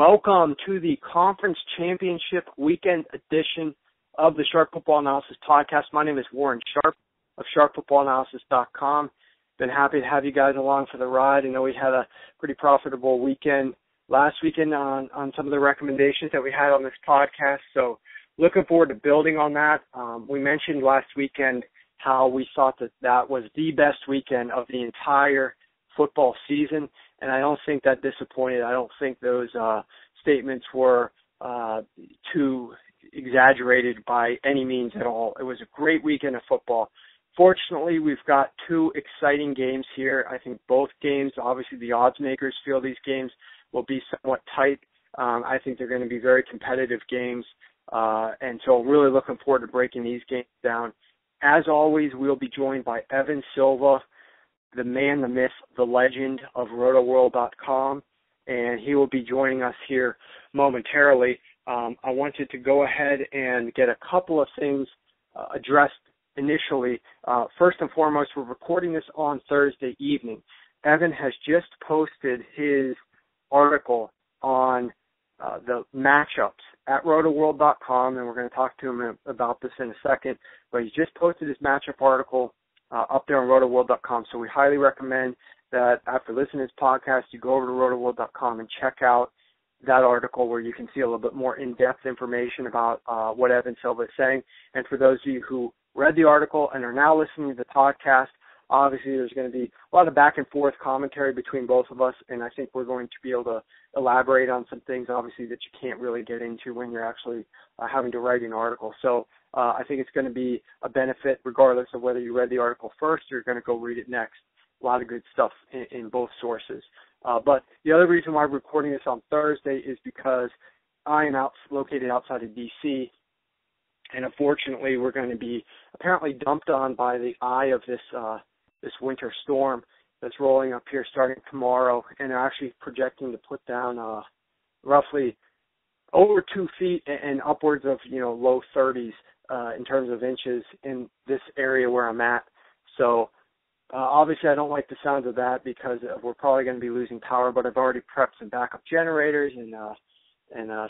Welcome to the Conference Championship Weekend edition of the Sharp Football Analysis Podcast. My name is Warren Sharp of SharpFootballAnalysis.com. Been happy to have you guys along for the ride. I know we had a pretty profitable weekend last weekend on some of the recommendations that we had on this podcast, so looking forward to building on that. We mentioned last weekend how we thought that was the best weekend of the entire football season, and I don't think that disappointed. I don't think those statements were too exaggerated by any means at all. It was a great weekend of football. Fortunately, we've got two exciting games here. I think both games, obviously the odds makers feel these games will be somewhat tight. I think they're going to be very competitive games, and so I'm really looking forward to breaking these games down. As always, we'll be joined by Evan Silva, the man, the myth, the legend of rotoworld.com, and he will be joining us here momentarily. I wanted to go ahead and get a couple of things addressed initially. First and foremost, we're recording this on Thursday evening. Evan has just posted his article on the matchups at rotoworld.com, and we're going to talk to him about this in a second, but he's just posted his matchup article up there on rotoworld.com, so we highly recommend that after listening to this podcast, you go over to rotoworld.com and check out that article where you can see a little bit more in-depth information about what Evan Silva is saying. And for those of you who read the article and are now listening to the podcast, obviously there's going to be a lot of back and forth commentary between both of us, and I think we're going to be able to elaborate on some things, obviously, that you can't really get into when you're actually having to write an article. So I think it's going to be a benefit regardless of whether you read the article first or you're going to go read it next. A lot of good stuff in both sources. But the other reason why we're recording this on Thursday is because I am located outside of D.C., and unfortunately we're going to be apparently dumped on by the eye of this winter storm that's rolling up here starting tomorrow, and they're actually projecting to put down roughly over 2 feet and upwards of low 30s in terms of inches in this area where I'm at. So obviously I don't like the sound of that because we're probably going to be losing power, but I've already prepped some backup generators and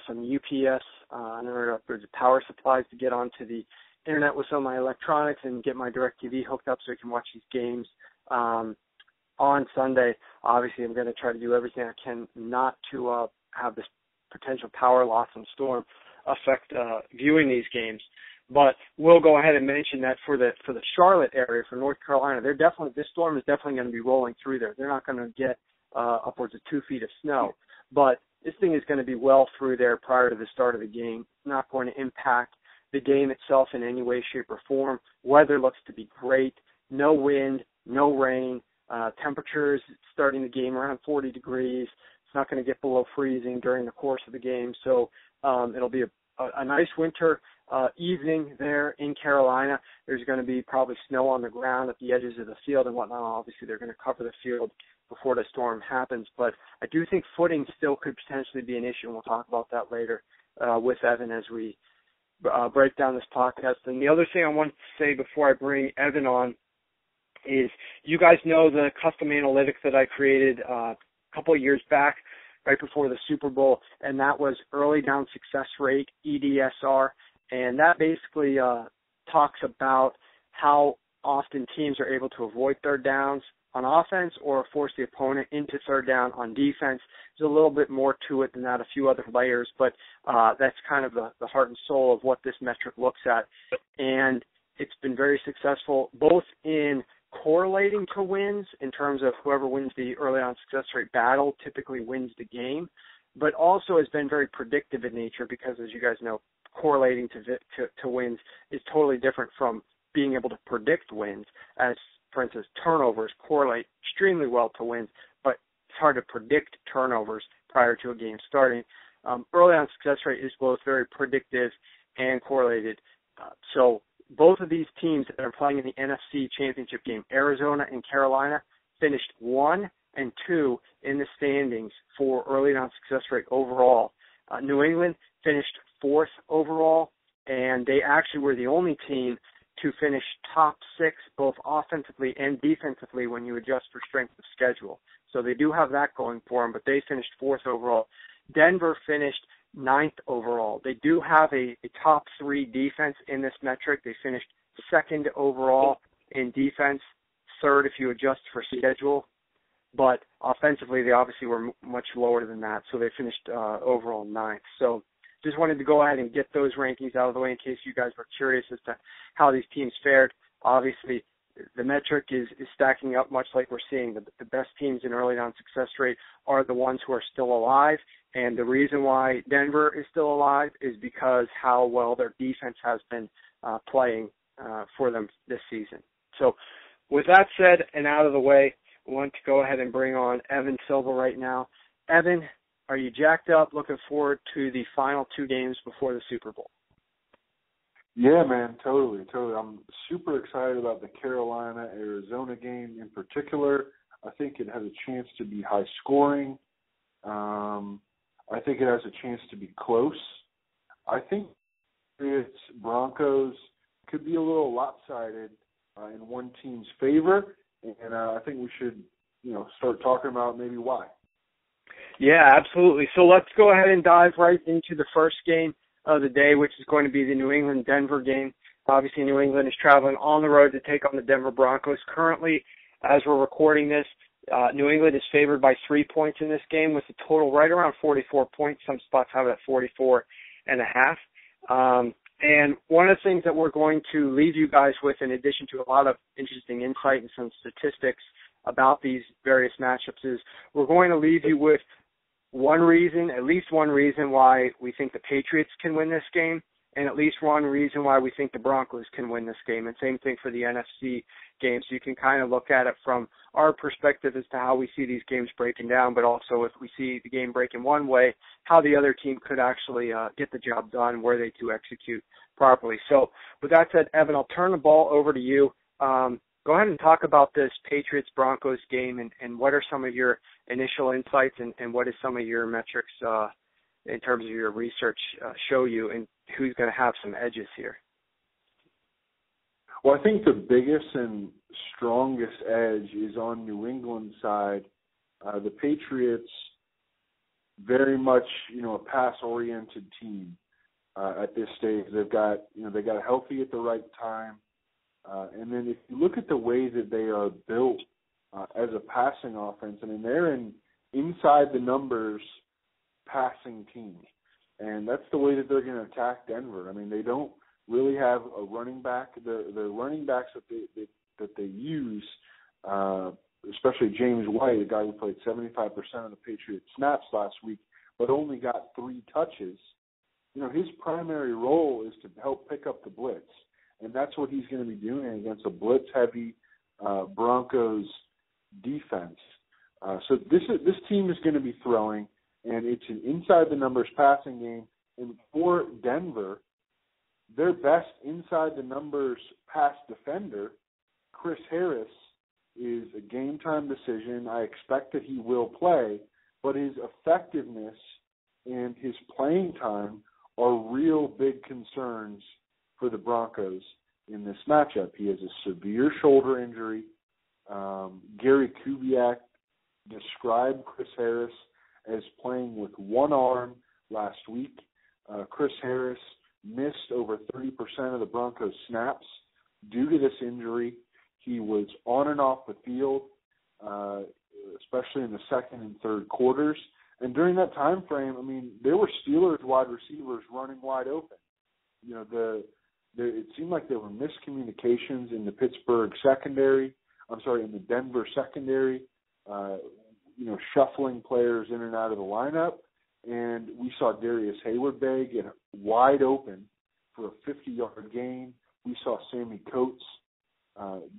some UPS and there's power supplies to get onto the internet with some of my electronics and get my DirecTV hooked up so I can watch these games on Sunday. Obviously, I'm going to try to do everything I can not to have this potential power loss and storm affect viewing these games. But we'll go ahead and mention that for the Charlotte area, for North Carolina, this storm is definitely going to be rolling through there. They're not going to get upwards of 2 feet of snow, but this thing is going to be well through there prior to the start of the game. It's not going to impact the game itself in any way, shape, or form. Weather looks to be great. No wind, no rain. Temperatures starting the game around 40 degrees. It's not going to get below freezing during the course of the game. So it'll be a nice winter evening there in Carolina. There's going to be probably snow on the ground at the edges of the field and whatnot. Obviously, they're going to cover the field before the storm happens. But I do think footing still could potentially be an issue, and we'll talk about that later with Evan as we break down this podcast. And the other thing I want to say before I bring Evan on is you guys know the custom analytics that I created a couple of years back, right before the Super Bowl, and that was early down success rate, EDSR, and that basically talks about how often teams are able to avoid third downs on offense or force the opponent into third down on defense. There's a little bit more to it than that, a few other layers, but that's kind of the heart and soul of what this metric looks at. And it's been very successful both in correlating to wins in terms of whoever wins the early on success rate battle typically wins the game, but also has been very predictive in nature because, as you guys know, correlating to wins is totally different from being able to predict wins. As, for instance, turnovers correlate extremely well to wins, but it's hard to predict turnovers prior to a game starting. Early on success rate is both very predictive and correlated. So both of these teams that are playing in the NFC Championship game, Arizona and Carolina, finished 1 and 2 in the standings for early on success rate overall. New England finished 4th overall, and they actually were the only team to finish top 6 both offensively and defensively when you adjust for strength of schedule. So they do have that going for them, but they finished 4th overall. Denver finished 9th overall. They do have a top 3 defense in this metric. They finished 2nd overall in defense, 3rd if you adjust for schedule. But offensively, they obviously were much lower than that, so they finished overall 9th. So just wanted to go ahead and get those rankings out of the way in case you guys were curious as to how these teams fared. Obviously, the metric is stacking up much like we're seeing. The best teams in early down success rate are the ones who are still alive, and the reason why Denver is still alive is because how well their defense has been playing for them this season. So with that said and out of the way, I want to go ahead and bring on Evan Silva right now. Evan, are you jacked up, looking forward to the final 2 games before the Super Bowl? Yeah, man, totally. I'm super excited about the Carolina-Arizona game in particular. I think it has a chance to be high scoring. I think it has a chance to be close. I think it's Broncos could be a little lopsided in one team's favor, and I think we should, start talking about maybe why. Yeah, absolutely. So let's go ahead and dive right into the first game of the day, which is going to be the New England-Denver game. Obviously, New England is traveling on the road to take on the Denver Broncos. Currently, as we're recording this, New England is favored by 3 points in this game with a total right around 44 points. Some spots have it at 44 and a half. And one of the things that we're going to leave you guys with, in addition to a lot of interesting insight and some statistics about these various matchups, is we're going to leave you with at least one reason why we think the Patriots can win this game, and at least one reason why we think the Broncos can win this game. And same thing for the NFC game. So you can kind of look at it from our perspective as to how we see these games breaking down, but also if we see the game breaking one way, how the other team could actually get the job done, where they do execute properly. So with that said, Evan, I'll turn the ball over to you. Go ahead and talk about this Patriots-Broncos game and what are some of your initial insights and what is some of your metrics in terms of your research show you, and who's going to have some edges here? Well, I think the biggest and strongest edge is on New England's side. The Patriots, very much, a pass-oriented team at this stage. They got healthy at the right time. And then if you look at the way that they are built as a passing offense, they're an inside the numbers passing team. And that's the way that they're going to attack Denver. They don't really have a running back. The running backs that they use, especially James White, a guy who played 75% of the Patriots snaps last week, but only got 3 touches. His primary role is to help pick up the blitz. And that's what he's going to be doing against a blitz-heavy Broncos defense. So this team is going to be throwing, and it's an inside-the-numbers passing game. And for Denver, their best inside-the-numbers pass defender, Chris Harris, is a game-time decision. I expect that he will play, but his effectiveness and his playing time are real big concerns for the Broncos in this matchup. He has a severe shoulder injury. Gary Kubiak described Chris Harris as playing with one arm last week. Chris Harris missed over 30% of the Broncos' snaps due to this injury. He was on and off the field, especially in the second and third quarters. And during that time frame, there were Steelers wide receivers running wide open. It seemed like there were miscommunications in the in the Denver secondary, shuffling players in and out of the lineup. And we saw Darius Hayward-Bay get wide open for a 50-yard gain. We saw Sammy Coates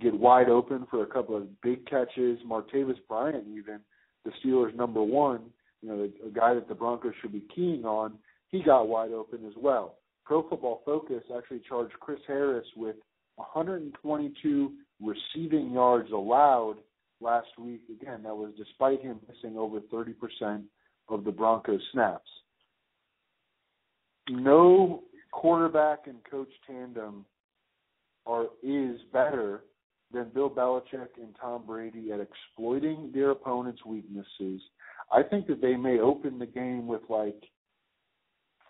get wide open for a couple of big catches. Martavis Bryant, even, the Steelers' number 1, a guy that the Broncos should be keying on, he got wide open as well. Pro Football Focus actually charged Chris Harris with 122 receiving yards allowed last week. Again, that was despite him missing over 30% of the Broncos snaps. No quarterback and coach tandem is better than Bill Belichick and Tom Brady at exploiting their opponent's weaknesses. I think that they may open the game with like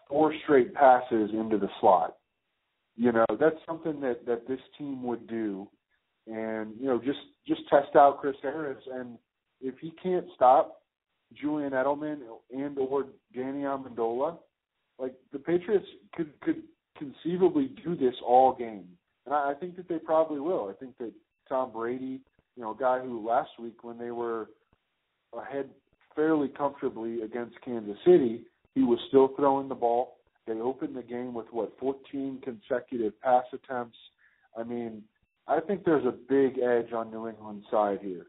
4 straight passes into the slot. You know, that's something that this team would do. And, you know, just test out Chris Harris. And if he can't stop Julian Edelman and or Danny Amendola, like the Patriots could conceivably do this all game. And I think that they probably will. I think that Tom Brady, you know, a guy who last week when they were ahead fairly comfortably against Kansas City, he was still throwing the ball. They opened the game with, 14 consecutive pass attempts. I mean, I think there's a big edge on New England's side here.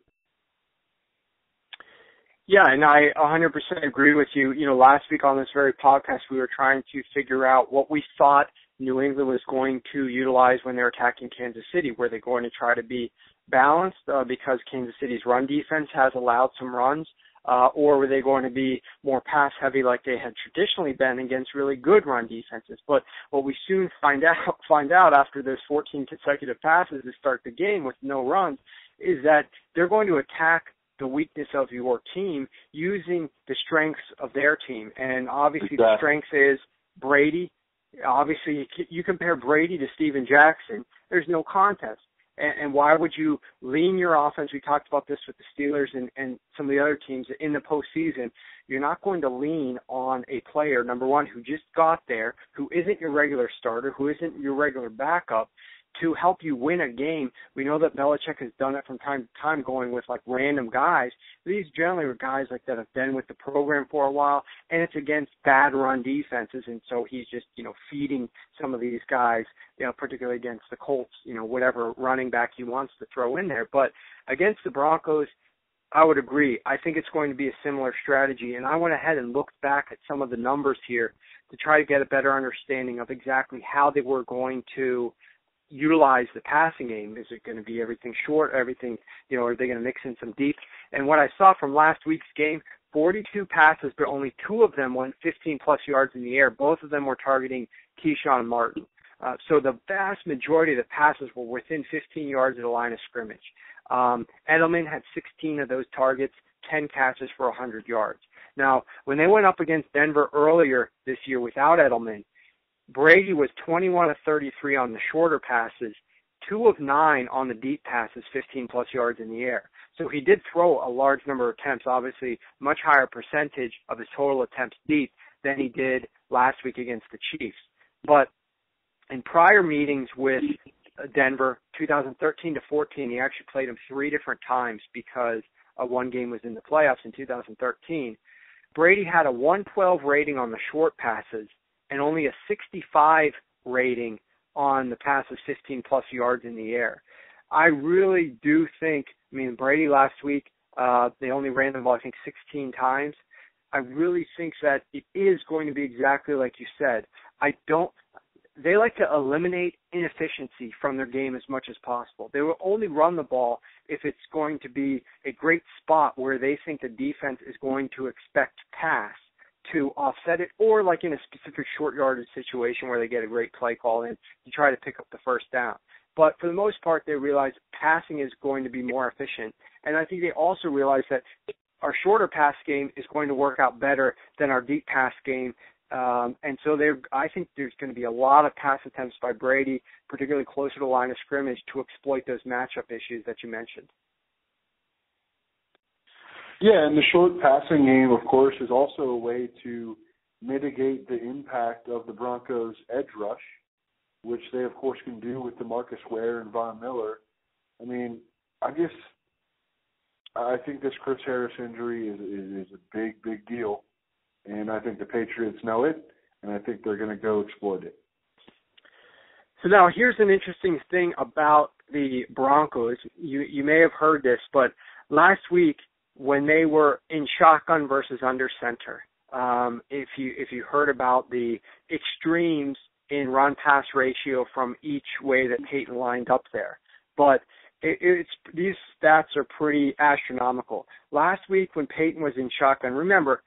Yeah, and I 100% agree with you. You know, last week on this very podcast, we were trying to figure out what we thought New England was going to utilize when they're attacking Kansas City. Were they going to try to be balanced because Kansas City's run defense has allowed some runs, or were they going to be more pass-heavy like they had traditionally been against really good run defenses? But what we soon find out after those 14 consecutive passes to start the game with no runs is that they're going to attack the weakness of your team using the strengths of their team. And obviously The strength is Brady. Obviously, you compare Brady to Steven Jackson, there's no contest. And why would you lean your offense? We talked about this with the Steelers and some of the other teams in the postseason. You're not going to lean on a player, number one, who just got there, who isn't your regular starter, who isn't your regular backup, to help you win a game. We know that Belichick has done it from time to time, going with like random guys. These generally are guys like that have been with the program for a while, and it's against bad run defenses, and so he's just, you know, feeding some of these guys, you know, particularly against the Colts, you know, whatever running back he wants to throw in there. But against the Broncos, I would agree. I think it's going to be a similar strategy, and I went ahead and looked back at some of the numbers here to try to get a better understanding of exactly how they were going to utilize the passing game. Is it going to be everything short, everything, you know, are they going to mix in some deep? And what I saw from last week's game, 42 passes, but only 2 of them went 15-plus yards in the air. Both of them were targeting Keyshawn Martin. So the vast majority of the passes were within 15 yards of the line of scrimmage. Edelman had 16 of those targets, 10 catches for 100 yards. Now, when they went up against Denver earlier this year without Edelman, Brady was 21 of 33 on the shorter passes, 2 of 9 on the deep passes, 15-plus yards in the air. So he did throw a large number of attempts, obviously much higher percentage of his total attempts deep than he did last week against the Chiefs. But in prior meetings with Denver, 2013 to 14, he actually played him 3 different times because one game was in the playoffs in 2013. Brady had a 112 rating on the short passes and only a 65 rating on the passes 15-plus yards in the air. I really do think, I mean, Brady last week, they only ran the ball, I think, 16 times. I really think that it is going to be exactly like you said. They like to eliminate inefficiency from their game as much as possible. They will only run the ball if it's going to be a great spot where they think the defense is going to expect pass to offset it, or like in a specific short yardage situation where they get a great play call in to try to pick up the first down. But for the most part, they realize passing is going to be more efficient. And I think they also realize that our shorter pass game is going to work out better than our deep pass game. And so I think there's going to be a lot of pass attempts by Brady, particularly closer to the line of scrimmage, to exploit those matchup issues that you mentioned. Yeah, and the short passing game, of course, is also a way to mitigate the impact of the Broncos' edge rush, which they, of course, can do with DeMarcus Ware and Von Miller. I mean, I think this Chris Harris injury is a big, big deal, and I think the Patriots know it, and I think they're going to go exploit it. So now here's an interesting thing about the Broncos. You may have heard this, but last week, when they were in shotgun versus under center, if you heard about the extremes in run-pass ratio from each way that Peyton lined up there. But these stats are pretty astronomical. Last week when Peyton was in shotgun, remember,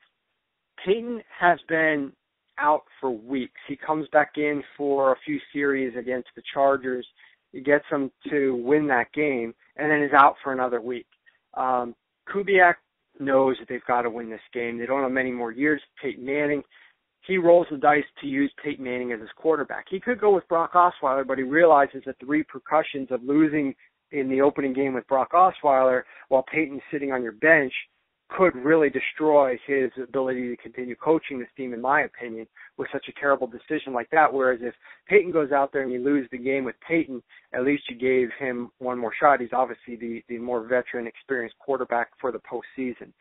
Peyton has been out for weeks. He comes back in for a few series against the Chargers. He gets them to win that game, and then is out for another week. Kubiak knows that they've got to win this game. They don't have many more years. Peyton Manning, he rolls the dice to use Peyton Manning as his quarterback. He could go with Brock Osweiler, but he realizes that the repercussions of losing in the opening game with Brock Osweiler while Peyton's sitting on your bench could really destroy his ability to continue coaching this team, in my opinion, with such a terrible decision like that. Whereas if Peyton goes out there and you lose the game with Peyton, at least you gave him one more shot. He's obviously the more veteran, experienced quarterback for the postseason.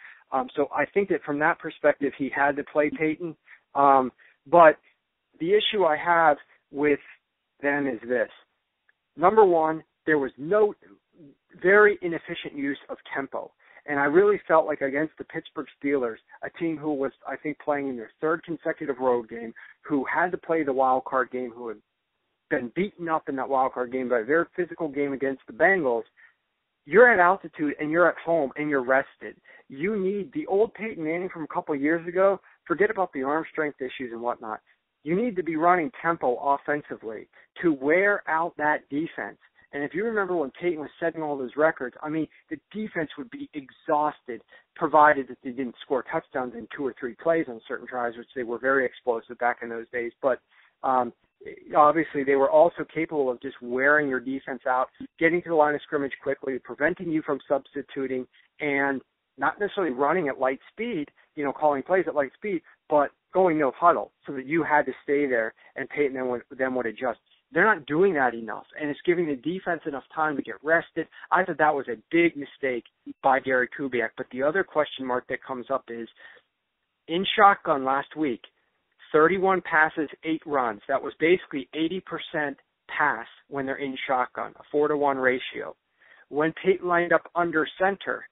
So I think that from that perspective, he had to play Peyton. But the issue I have with them is this. Number one, there was no very inefficient use of tempo. And I really felt like against the Pittsburgh Steelers, a team who was, I think, playing in their third consecutive road game, who had to play the wild card game, who had been beaten up in that wild card game by a very physical game against the Bengals, you're at altitude and you're at home and you're rested. You need the old Peyton Manning from a couple of years ago. Forget about the arm strength issues and whatnot. You need to be running tempo offensively to wear out that defense. And if you remember when Peyton was setting all those records, I mean, the defense would be exhausted, provided that they didn't score touchdowns in 2 or 3 plays on certain drives, which they were very explosive back in those days. But obviously, they were also capable of just wearing your defense out, getting to the line of scrimmage quickly, preventing you from substituting, and not necessarily running at light speed, calling plays at light speed, but going no huddle so that you had to stay there and Peyton then would adjust. They're not doing that enough, and it's giving the defense enough time to get rested. I thought that was a big mistake by Gary Kubiak. But the other question mark that comes up is, in shotgun last week, 31 passes, 8 runs. That was basically 80% pass when they're in shotgun, a 4-to-1 ratio. When Peyton lined up under center,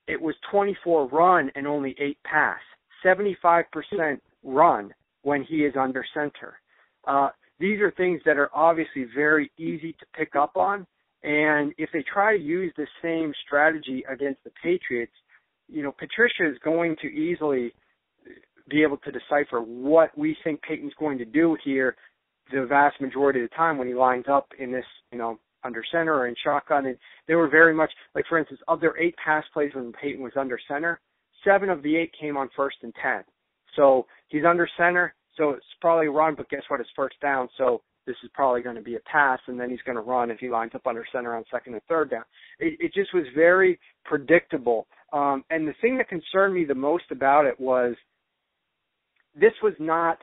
it was 24 run and only 8 pass, 75% run when he is under center. These are things that are obviously very easy to pick up on, and if they try to use the same strategy against the Patriots, Patricia is going to easily be able to decipher what we think Peyton's going to do here the vast majority of the time when he lines up in this, under center or in shotgun. And they were very much, like for instance, of their 8 pass plays when Peyton was under center, 7 of the 8 came on 1st and 10. So he's under center, so it's probably a run, but guess what? It's first down, so this is probably going to be a pass, and then he's going to run if he lines up under center on 2nd and 3rd down. It just was very predictable. And the thing that concerned me the most about it was this was not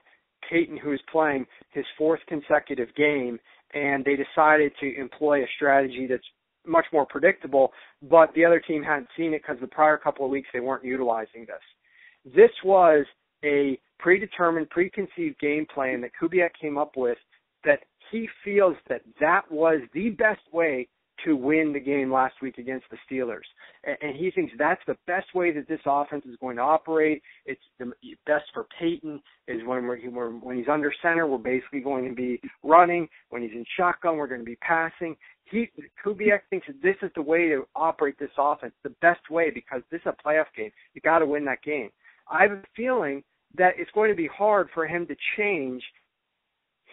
Peyton who was playing his 4th consecutive game, and they decided to employ a strategy that's much more predictable, but the other team hadn't seen it because the prior couple of weeks they weren't utilizing this. This was a predetermined, preconceived game plan that Kubiak came up with that he feels that was the best way to win the game last week against the Steelers. And he thinks that's the best way that this offense is going to operate. It's the best for Peyton is when he's under center, we're basically going to be running. When he's in shotgun, we're going to be passing. Kubiak thinks that this is the way to operate this offense, the best way, because this is a playoff game. You got to win that game. I have a feeling that it's going to be hard for him to change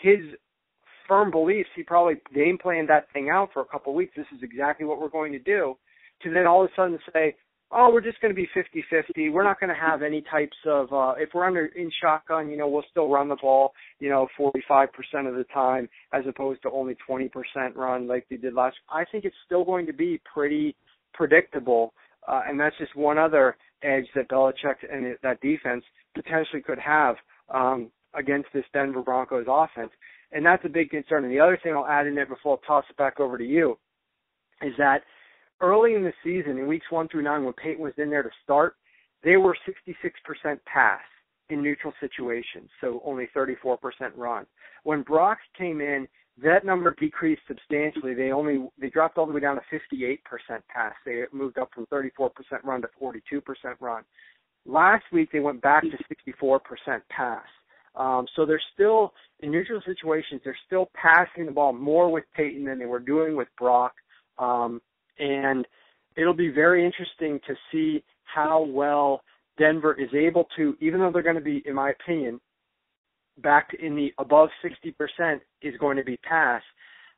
his firm beliefs. He probably game planned that thing out for a couple of weeks. This is exactly what we're going to do. To then all of a sudden say, oh, we're just going to be 50-50. We're not going to have any types of, if we're in shotgun, we'll still run the ball, 45% of the time as opposed to only 20% run like they did last. I think it's still going to be pretty predictable. And that's just one other edge that Belichick and that defense potentially could have against this Denver Broncos offense. And that's a big concern. And the other thing I'll add in there before I'll toss it back over to you is that early in the season, in weeks 1 through 9, when Peyton was in there to start, they were 66% pass in neutral situations, so only 34% run. When Brock came in, that number decreased substantially. They dropped all the way down to 58% pass. They moved up from 34% run to 42% run. Last week, they went back to 64% pass. So they're still, in neutral situations, they're still passing the ball more with Peyton than they were doing with Brock. And it'll be very interesting to see how well Denver is able to, even though they're going to be, in my opinion, back in the above 60% is going to be pass,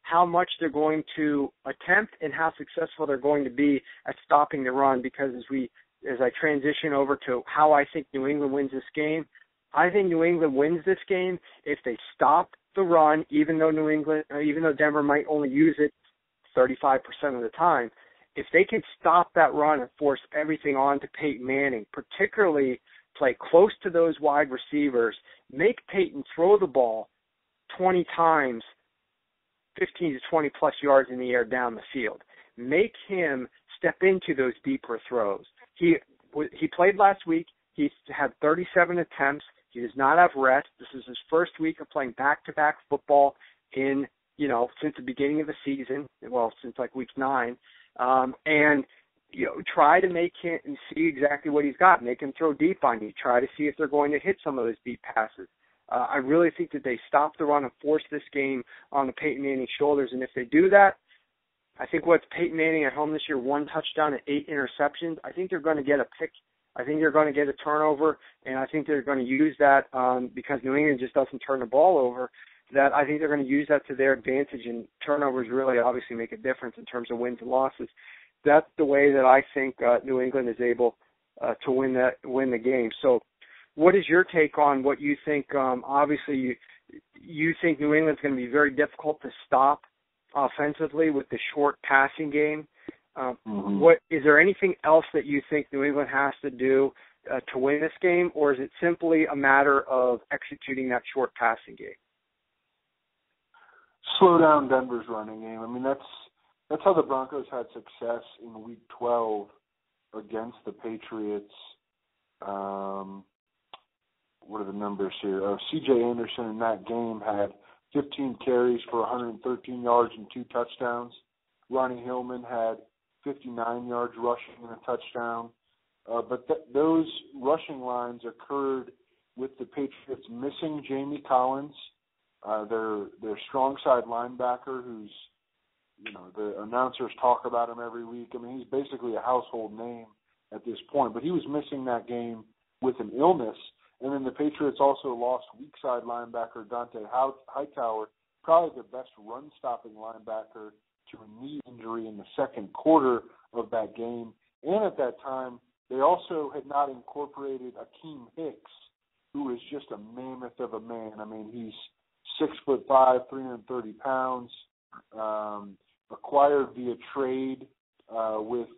how much they're going to attempt and how successful they're going to be at stopping the run, because as we as I transition over to how I think New England wins this game, I think New England wins this game if they stop the run, even though Denver might only use it 35% of the time. If they can stop that run and force everything on to Peyton Manning, particularly play close to those wide receivers, make Peyton throw the ball 20 times, 15 to 20 plus yards in the air down the field. Make him step into those deeper throws. He played last week. He had 37 attempts. He does not have rest. This is his first week of playing back-to-back football since the beginning of the season. Well, since like week 9. And try to make him see exactly what he's got. Make him throw deep on you. Try to see if they're going to hit some of those deep passes. I really think that they stop the run and force this game on the Peyton Manning shoulders. And if they do that, I think what's Peyton Manning at home this year, 1 touchdown and 8 interceptions. I think they're going to get a pick. I think they're going to get a turnover, and I think they're going to use that because New England just doesn't turn the ball over. That I think they're going to use that to their advantage, and turnovers really obviously make a difference in terms of wins and losses. That's the way that I think New England is able to win the game. So, what is your take on what you think? Obviously, you think New England's going to be very difficult to stop offensively with the short passing game. What is there anything else that you think New England has to do to win this game, or is it simply a matter of executing that short passing game? Slow down Denver's running game. I mean, that's how the Broncos had success in Week 12 against the Patriots. What are the numbers here? C.J. Anderson in that game had 15 carries for 113 yards and 2 touchdowns. Ronnie Hillman had 59 yards rushing and a touchdown. But those rushing lines occurred with the Patriots missing Jamie Collins, their strong side linebacker, who's, the announcers talk about him every week. I mean, he's basically a household name at this point. But he was missing that game with an illness. And then the Patriots also lost weak side linebacker Dante Hightower, probably the best run-stopping linebacker, to a knee injury in the second quarter of that game. And at that time, they also had not incorporated Akeem Hicks, who is just a mammoth of a man. I mean, he's 6'5", 330 pounds, acquired via trade with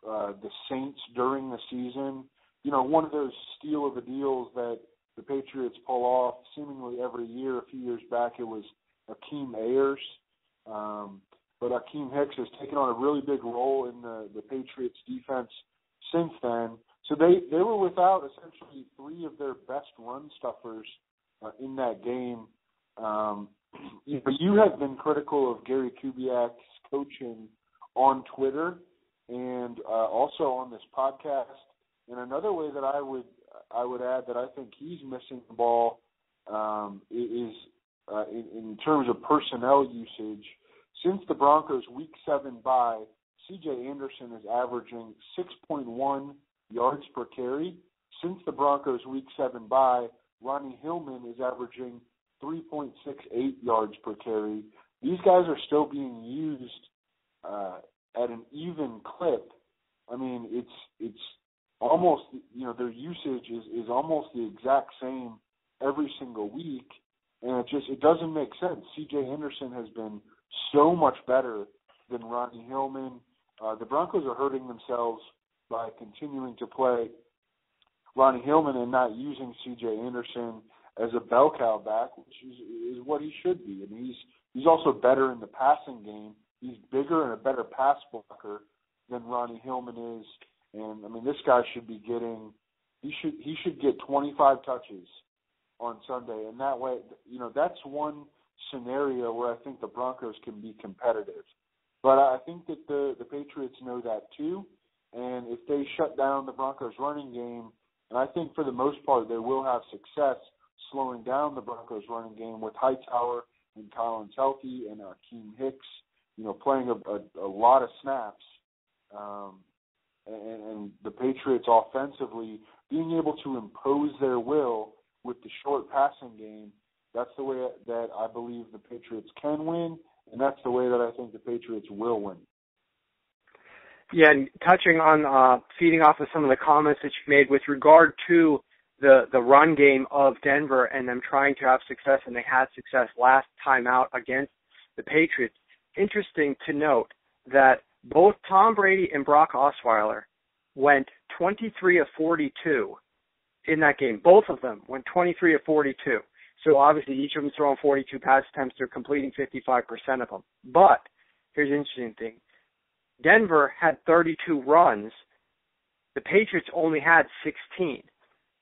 the Saints during the season. One of those steal of the deals that the Patriots pull off seemingly every year. A few years back, it was Akeem Ayers. But Akeem Hicks has taken on a really big role in the Patriots' defense since then. So they were without essentially 3 of their best run stuffers in that game. You have been critical of Gary Kubiak's coaching on Twitter and also on this podcast. And another way that I would add that I think he's missing the ball is in terms of personnel usage. Since the Broncos' Week 7 bye, C.J. Anderson is averaging 6.1 yards per carry. Since the Broncos' Week 7 bye, Ronnie Hillman is averaging 3.68 yards per carry. These guys are still being used at an even clip. I mean, it's almost, their usage is almost the exact same every single week, and it doesn't make sense. C.J. Anderson has been so much better than Ronnie Hillman. The Broncos are hurting themselves by continuing to play Ronnie Hillman and not using C.J. Anderson as a bell cow back, which is what he should be. I mean, he's also better in the passing game. He's bigger and a better pass blocker than Ronnie Hillman is. And I mean, this guy should be he should get 25 touches on Sunday, and that way, that's one scenario where I think the Broncos can be competitive. But I think that the Patriots know that too, and if they shut down the Broncos' running game, and I think for the most part they will have success slowing down the Broncos' running game with Hightower and Collins healthy and Akeem Hicks, playing a lot of snaps. And the Patriots offensively being able to impose their will with the short passing game, that's the way that I believe the Patriots can win, and that's the way that I think the Patriots will win. Yeah, and touching on feeding off of some of the comments that you made with regard to the run game of Denver and them trying to have success, and they had success last time out against the Patriots. Interesting to note that both Tom Brady and Brock Osweiler went 23 of 42 in that game. Both of them went 23 of 42. So obviously each of them throwing 42 pass attempts. They're completing 55% of them. But here's the interesting thing. Denver had 32 runs. The Patriots only had 16.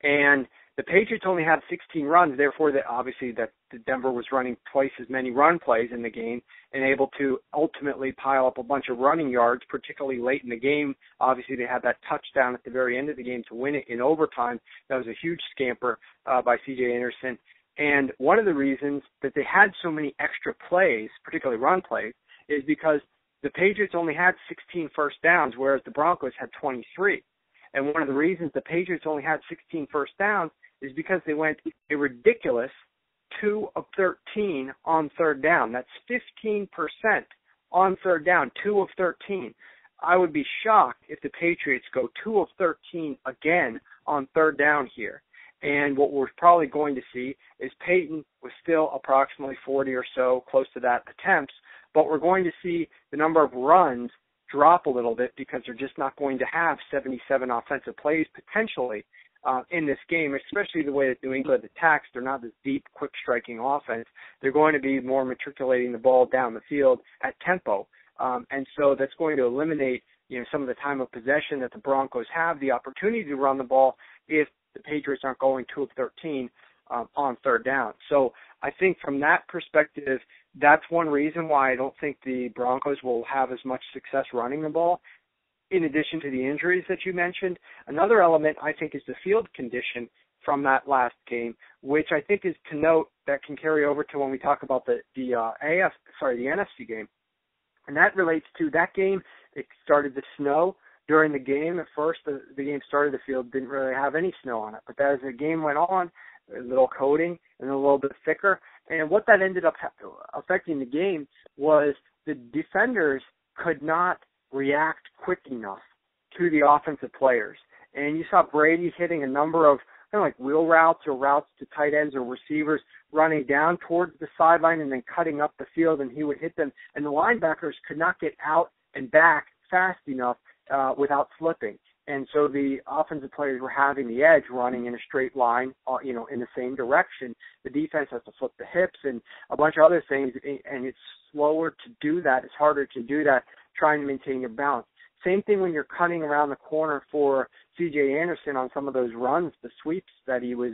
And the Patriots only had 16 runs, therefore obviously Denver was running twice as many run plays in the game and able to ultimately pile up a bunch of running yards, particularly late in the game. Obviously they had that touchdown at the very end of the game to win it in overtime. That was a huge scamper by C.J. Anderson. And one of the reasons that they had so many extra plays, particularly run plays, is because the Patriots only had 16 first downs, whereas the Broncos had 23. And one of the reasons the Patriots only had 16 first downs is because they went a ridiculous 2 of 13 on third down. That's 15% on third down, 2 of 13. I would be shocked if the Patriots go 2 of 13 again on third down here. And what we're probably going to see is Peyton was still approximately 40 or so, close to that, attempts, but we're going to see the number of runs drop a little bit because they're just not going to have 77 offensive plays potentially in this game, especially the way that New England attacks. They're not this deep, quick-striking offense. They're going to be more matriculating the ball down the field at tempo. And so that's going to eliminate, some of the time of possession that the Broncos have, the opportunity to run the ball if the Patriots aren't going 2 of 13 on third down. So I think from that perspective, that's one reason why I don't think the Broncos will have as much success running the ball, in addition to the injuries that you mentioned. Another element, I think, is the field condition from that last game, which I think is to note that can carry over to when we talk about the NFC game. And that relates to that game. It started to snow during the game. At first, the game started, the field didn't really have any snow on it. But as the game went on, a little coating and a little bit thicker. And what that ended up affecting the game was the defenders could not react quick enough to the offensive players. And you saw Brady hitting a number of kind of like wheel routes or routes to tight ends or receivers running down towards the sideline and then cutting up the field, and he would hit them. And the linebackers could not get out and back fast enough without slipping. And so the offensive players were having the edge running in a straight line, in the same direction. The defense has to flip the hips and a bunch of other things, and it's slower to do that. It's harder to do that trying to maintain your balance. Same thing when you're cutting around the corner for C.J. Anderson on some of those runs, the sweeps that he was,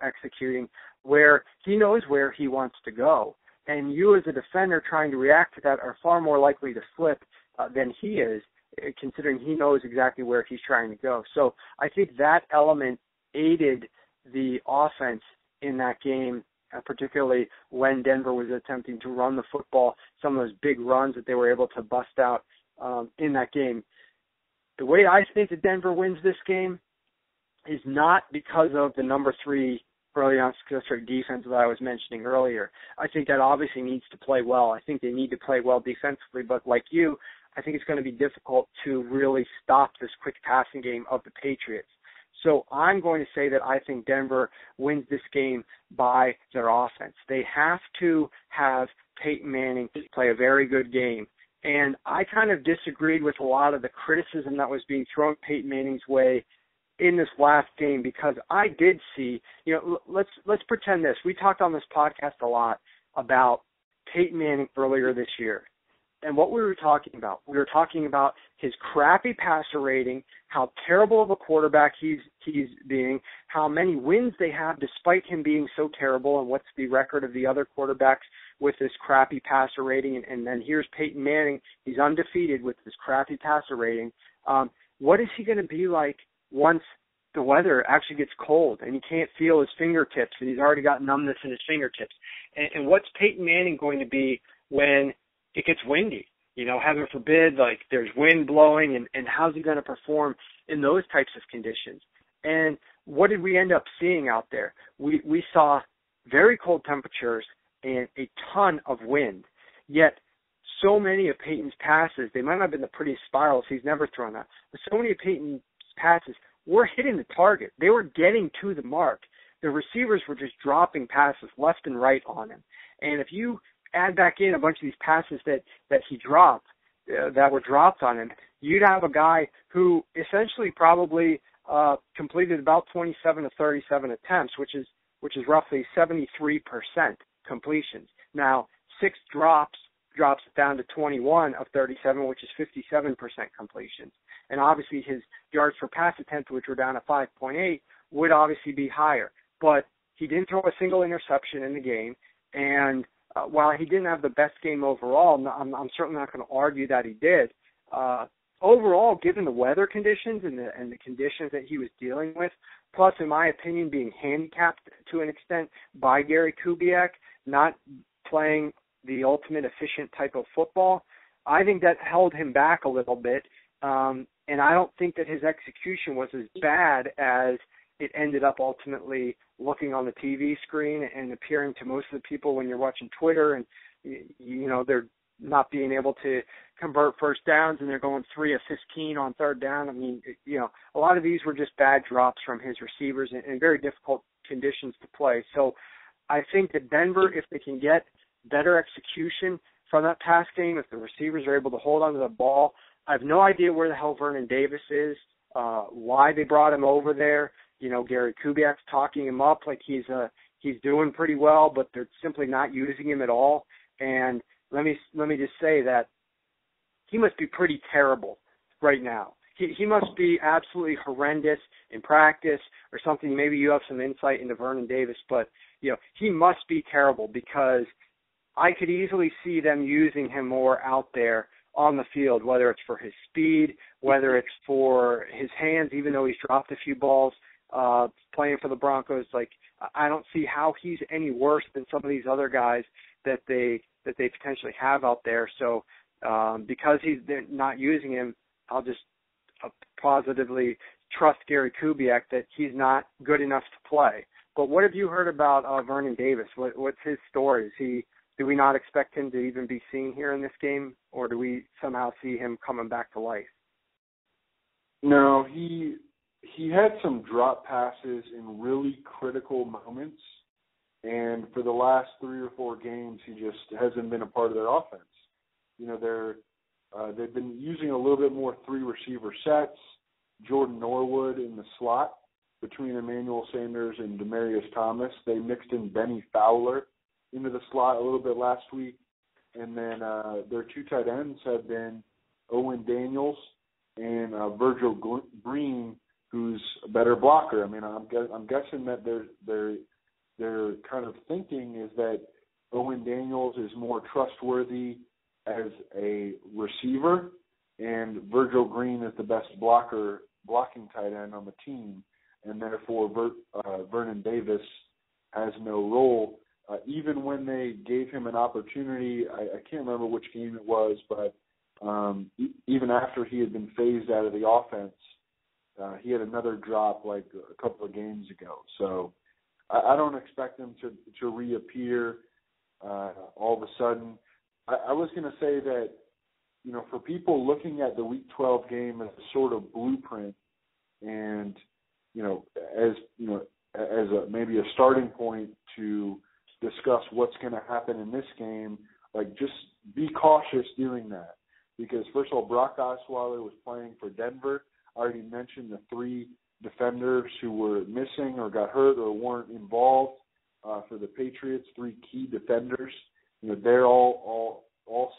executing, where he knows where he wants to go. And you as a defender trying to react to that are far more likely to slip than he is, considering he knows exactly where he's trying to go. So I think that element aided the offense in that game, particularly when Denver was attempting to run the football, some of those big runs that they were able to bust out in that game. The way I think that Denver wins this game is not because of the number 3 early on success rate defense that I was mentioning earlier. I think that obviously needs to play well. I think they need to play well defensively, but like you, I think it's going to be difficult to really stop this quick passing game of the Patriots. So I'm going to say that I think Denver wins this game by their offense. They have to have Peyton Manning play a very good game. And I kind of disagreed with a lot of the criticism that was being thrown Peyton Manning's way in this last game, because I did see, let's pretend this. We talked on this podcast a lot about Peyton Manning earlier this year. And what we were talking about his crappy passer rating, how terrible of a quarterback he's being, how many wins they have despite him being so terrible, and what's the record of the other quarterbacks with this crappy passer rating. And then here's Peyton Manning. He's undefeated with this crappy passer rating. What is he going to be like once the weather actually gets cold and he can't feel his fingertips and he's already got numbness in his fingertips? And what's Peyton Manning going to be when it gets windy? Heaven forbid, like there's wind blowing, and how's he going to perform in those types of conditions? And what did we end up seeing out there? We saw very cold temperatures and a ton of wind, yet so many of Peyton's passes, they might not have been the prettiest spirals, he's never thrown that, but so many of Peyton's passes were hitting the target. They were getting to the mark. The receivers were just dropping passes left and right on him. And if you add back in a bunch of these passes that he dropped, that were dropped on him, you'd have a guy who essentially probably completed about 27 to 37 attempts, which is roughly 73% completions. Now, 6 drops it down to 21 of 37, which is 57% completions. And obviously his yards per pass attempt, which were down to 5.8, would obviously be higher. But he didn't throw a single interception in the game, and while he didn't have the best game overall, I'm certainly not going to argue that he did. Overall, given the weather conditions and the conditions that he was dealing with, plus, in my opinion, being handicapped to an extent by Gary Kubiak, not playing the ultimate efficient type of football, I think that held him back a little bit. And I don't think that his execution was as bad as it ended up ultimately looking on the TV screen and appearing to most of the people when you're watching Twitter, and they're not being able to convert first downs and they're going 3 of 15 on third down. I mean, a lot of these were just bad drops from his receivers and very difficult conditions to play. So I think that Denver, if they can get better execution from that pass game, if the receivers are able to hold onto the ball, I have no idea where the hell Vernon Davis is, why they brought him over there. Gary Kubiak's talking him up like he's doing pretty well, but they're simply not using him at all. And let me just say that he must be pretty terrible right now. He must be absolutely horrendous in practice or something. Maybe you have some insight into Vernon Davis, but he must be terrible, because I could easily see them using him more out there on the field, whether it's for his speed, whether it's for his hands, even though he's dropped a few balls playing for the Broncos. Like, I don't see how he's any worse than some of these other guys that they potentially have out there. So because they're not using him, I'll just positively trust Gary Kubiak that he's not good enough to play. But what have you heard about Vernon Davis? What's his story? Do we not expect him to even be seen here in this game, or do we somehow see him coming back to life? No, he had some drop passes in really critical moments, and for the last 3 or 4 games, he just hasn't been a part of their offense. They've been using a little bit more 3 receiver sets, Jordan Norwood in the slot between Emmanuel Sanders and Demaryius Thomas. They mixed in Benny Fowler into the slot a little bit last week. And then their 2 tight ends have been Owen Daniels and Virgil Green, who's a better blocker. I mean, I'm guessing that their kind of thinking is that Owen Daniels is more trustworthy as a receiver, and Virgil Green is the best blocking tight end on the team, and therefore Vernon Davis has no role. Even when they gave him an opportunity, I can't remember which game it was, but even after he had been phased out of the offense, he had another drop like a couple of games ago. So I don't expect him to reappear all of a sudden. I was going to say that, for people looking at the Week 12 game as a sort of blueprint and, as maybe a starting point to discuss what's going to happen in this game, like, just be cautious doing that. Because, first of all, Brock Osweiler was playing for Denver. I already mentioned the 3 defenders who were missing or got hurt or weren't involved for the Patriots, 3 key defenders. They're all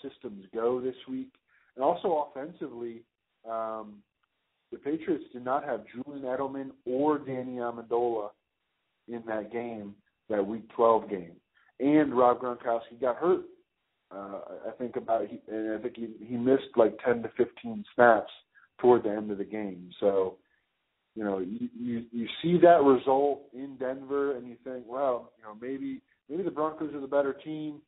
systems go this week. And also offensively, the Patriots did not have Julian Edelman or Danny Amendola in that game, that Week 12 game. And Rob Gronkowski got hurt. I think he missed like 10 to 15 snaps toward the end of the game. So, you see that result in Denver and you think, well, maybe the Broncos are the better team.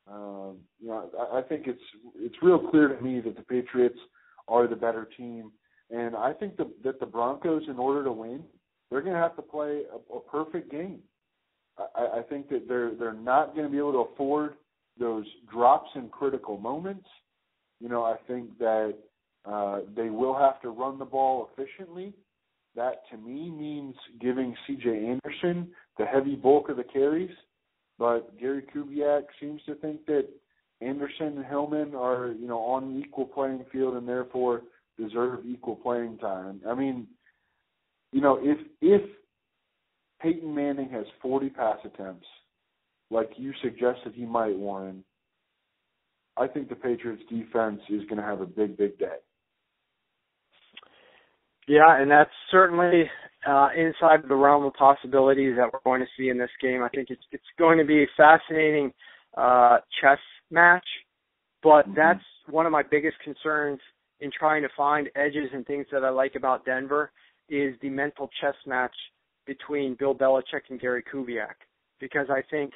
I think it's real clear to me that the Patriots are the better team. And I think that the Broncos, in order to win, they're going to have to play a perfect game. I think that they're not going to be able to afford those drops in critical moments. I think that they will have to run the ball efficiently. That, to me, means giving C.J. Anderson the heavy bulk of the carries. But Gary Kubiak seems to think that Anderson and Hillman are, on an equal playing field and therefore deserve equal playing time. I mean, if Peyton Manning has 40 pass attempts, like you suggested he might, Warren, I think the Patriots defense is going to have a big, big day. Yeah, and that's certainly inside the realm of possibilities that we're going to see in this game. I think it's going to be a fascinating chess match, but that's one of my biggest concerns in trying to find edges and things that I like about Denver is the mental chess match between Bill Belichick and Gary Kubiak, because I think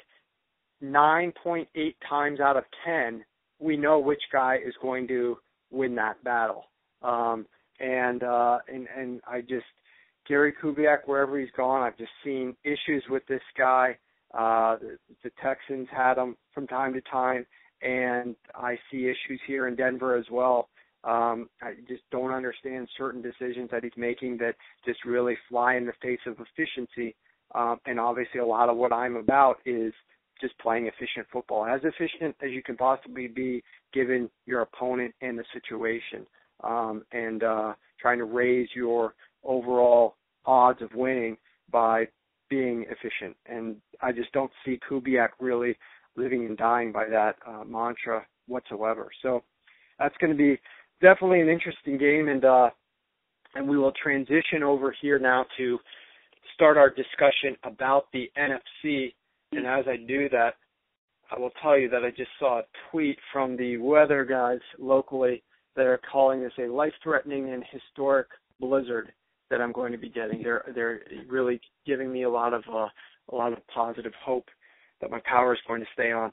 9.8 times out of 10, we know which guy is going to win that battle. And I just, Gary Kubiak, wherever he's gone, I've just seen issues with this guy. The Texans had him from time to time, and I see issues here in Denver as well. I just don't understand certain decisions that he's making that just really fly in the face of efficiency. And obviously a lot of what I'm about is just playing efficient football, as efficient as you can possibly be given your opponent and the situation. And trying to raise your overall odds of winning by being efficient. And I just don't see Kubiak really living and dying by that mantra whatsoever. So that's going to be definitely an interesting game, and we will transition over here now to start our discussion about the NFC. And as I do that, I will tell you that I just saw a tweet from the weather guys locally that are calling this a life-threatening and historic blizzard that I'm going to be getting. They're really giving me a lot of positive hope that my power is going to stay on.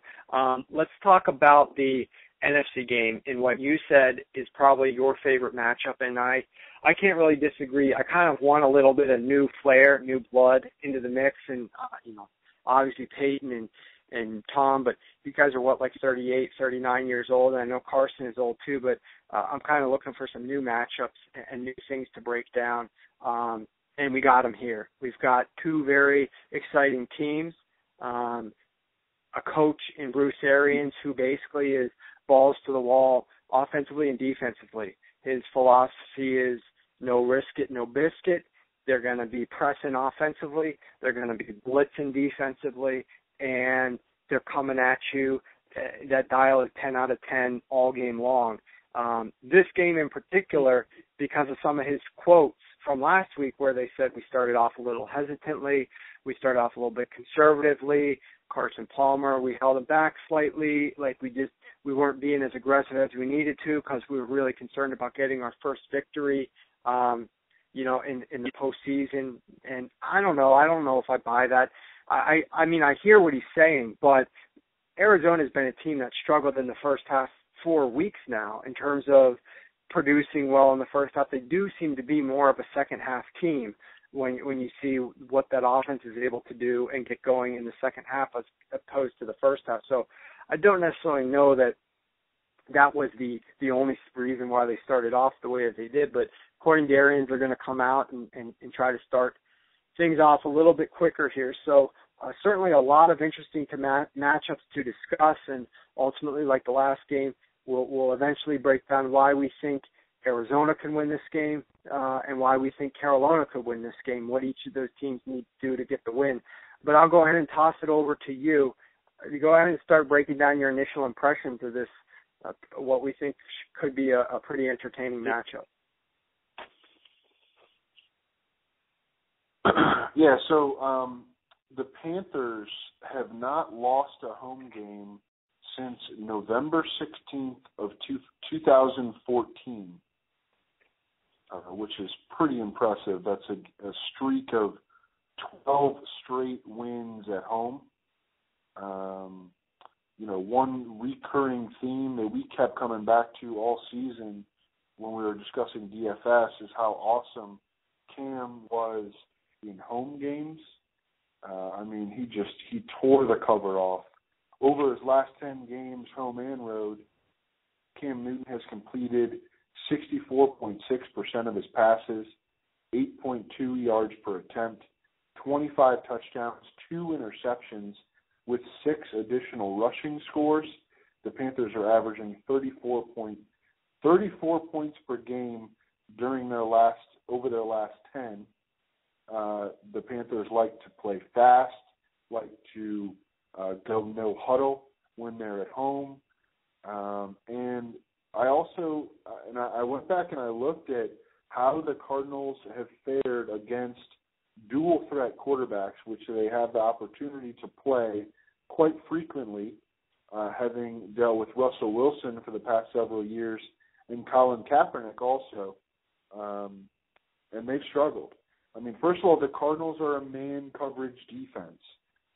Let's talk about the NFC game in what you said is probably your favorite matchup, and I can't really disagree. I kind of want a little bit of new flair, new blood into the mix, and obviously Peyton and Tom, but you guys are like 38, 39 years old, and I know Carson is old too, but I'm kind of looking for some new matchups and new things to break down, and we got them here. We've got two very exciting teams, a coach in Bruce Arians who basically is balls to the wall offensively and defensively. His philosophy is no risk it, no biscuit. They're going to be pressing offensively. They're going to be blitzing defensively, and they're coming at you. That dial is 10 out of 10 all game long. This game in particular, because of some of his quotes from last week where they said we started off a little hesitantly, we started off a little bit conservatively. Carson Palmer, we held him back slightly, like we weren't being as aggressive as we needed to because we were really concerned about getting our first victory, in the postseason. And I don't know if I buy that. I mean, I hear what he's saying, but Arizona's been a team that struggled in the first half 4 weeks now in terms of producing well in the first half. They do seem to be more of a second half team when you see what that offense is able to do and get going in the second half as opposed to the first half. So I don't necessarily know that was the only reason why they started off the way that they did, but according to Arians, they're going to come out and try to start things off a little bit quicker here. So certainly a lot of interesting matchups to discuss, and ultimately, like the last game, we'll eventually break down why we think Arizona can win this game and why we think Carolina could win this game, what each of those teams need to do to get the win. But I'll go ahead and toss it over to you. You go ahead and start breaking down your initial impressions of this, what we think could be a pretty entertaining matchup. Yeah, so the Panthers have not lost a home game since November 16th of 2014, which is pretty impressive. That's a streak of 12 straight wins at home. One recurring theme that we kept coming back to all season when we were discussing DFS is how awesome Cam was in home games. He tore the cover off over his last 10 games, home and road, Cam Newton has completed 64.6% of his passes, 8.2 yards per attempt, 25 touchdowns, 2 interceptions, with 6 additional rushing scores. The Panthers are averaging 34 points per game over their last 10. The Panthers like to play fast, like to go no huddle when they're at home. And I also, I went back and I looked at how the Cardinals have fared against dual threat quarterbacks, which they have the opportunity to play quite frequently, having dealt with Russell Wilson for the past several years and Colin Kaepernick also, and they've struggled. I mean, first of all, the Cardinals are a man coverage defense,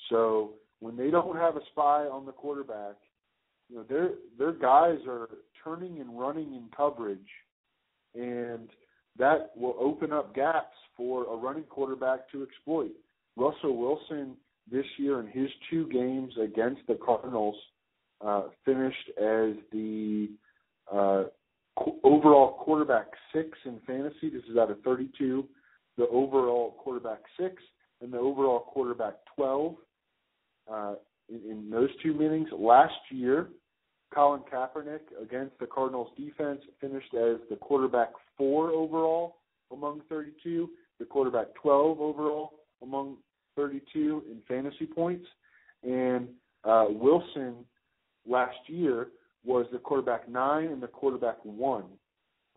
so when they don't have a spy on the quarterback, you know, their guys are turning and running in coverage, and that will open up gaps for a running quarterback to exploit. Russell Wilson this year in his 2 games against the Cardinals finished as the overall quarterback 6 in fantasy. This is out of 32. The overall quarterback 6 and the overall quarterback 12 in those 2 meetings. Last year, Colin Kaepernick against the Cardinals defense finished as the quarterback 4 overall among 32, the quarterback 12 overall among 32 in fantasy points. And Wilson last year was the quarterback 9 and the quarterback 1.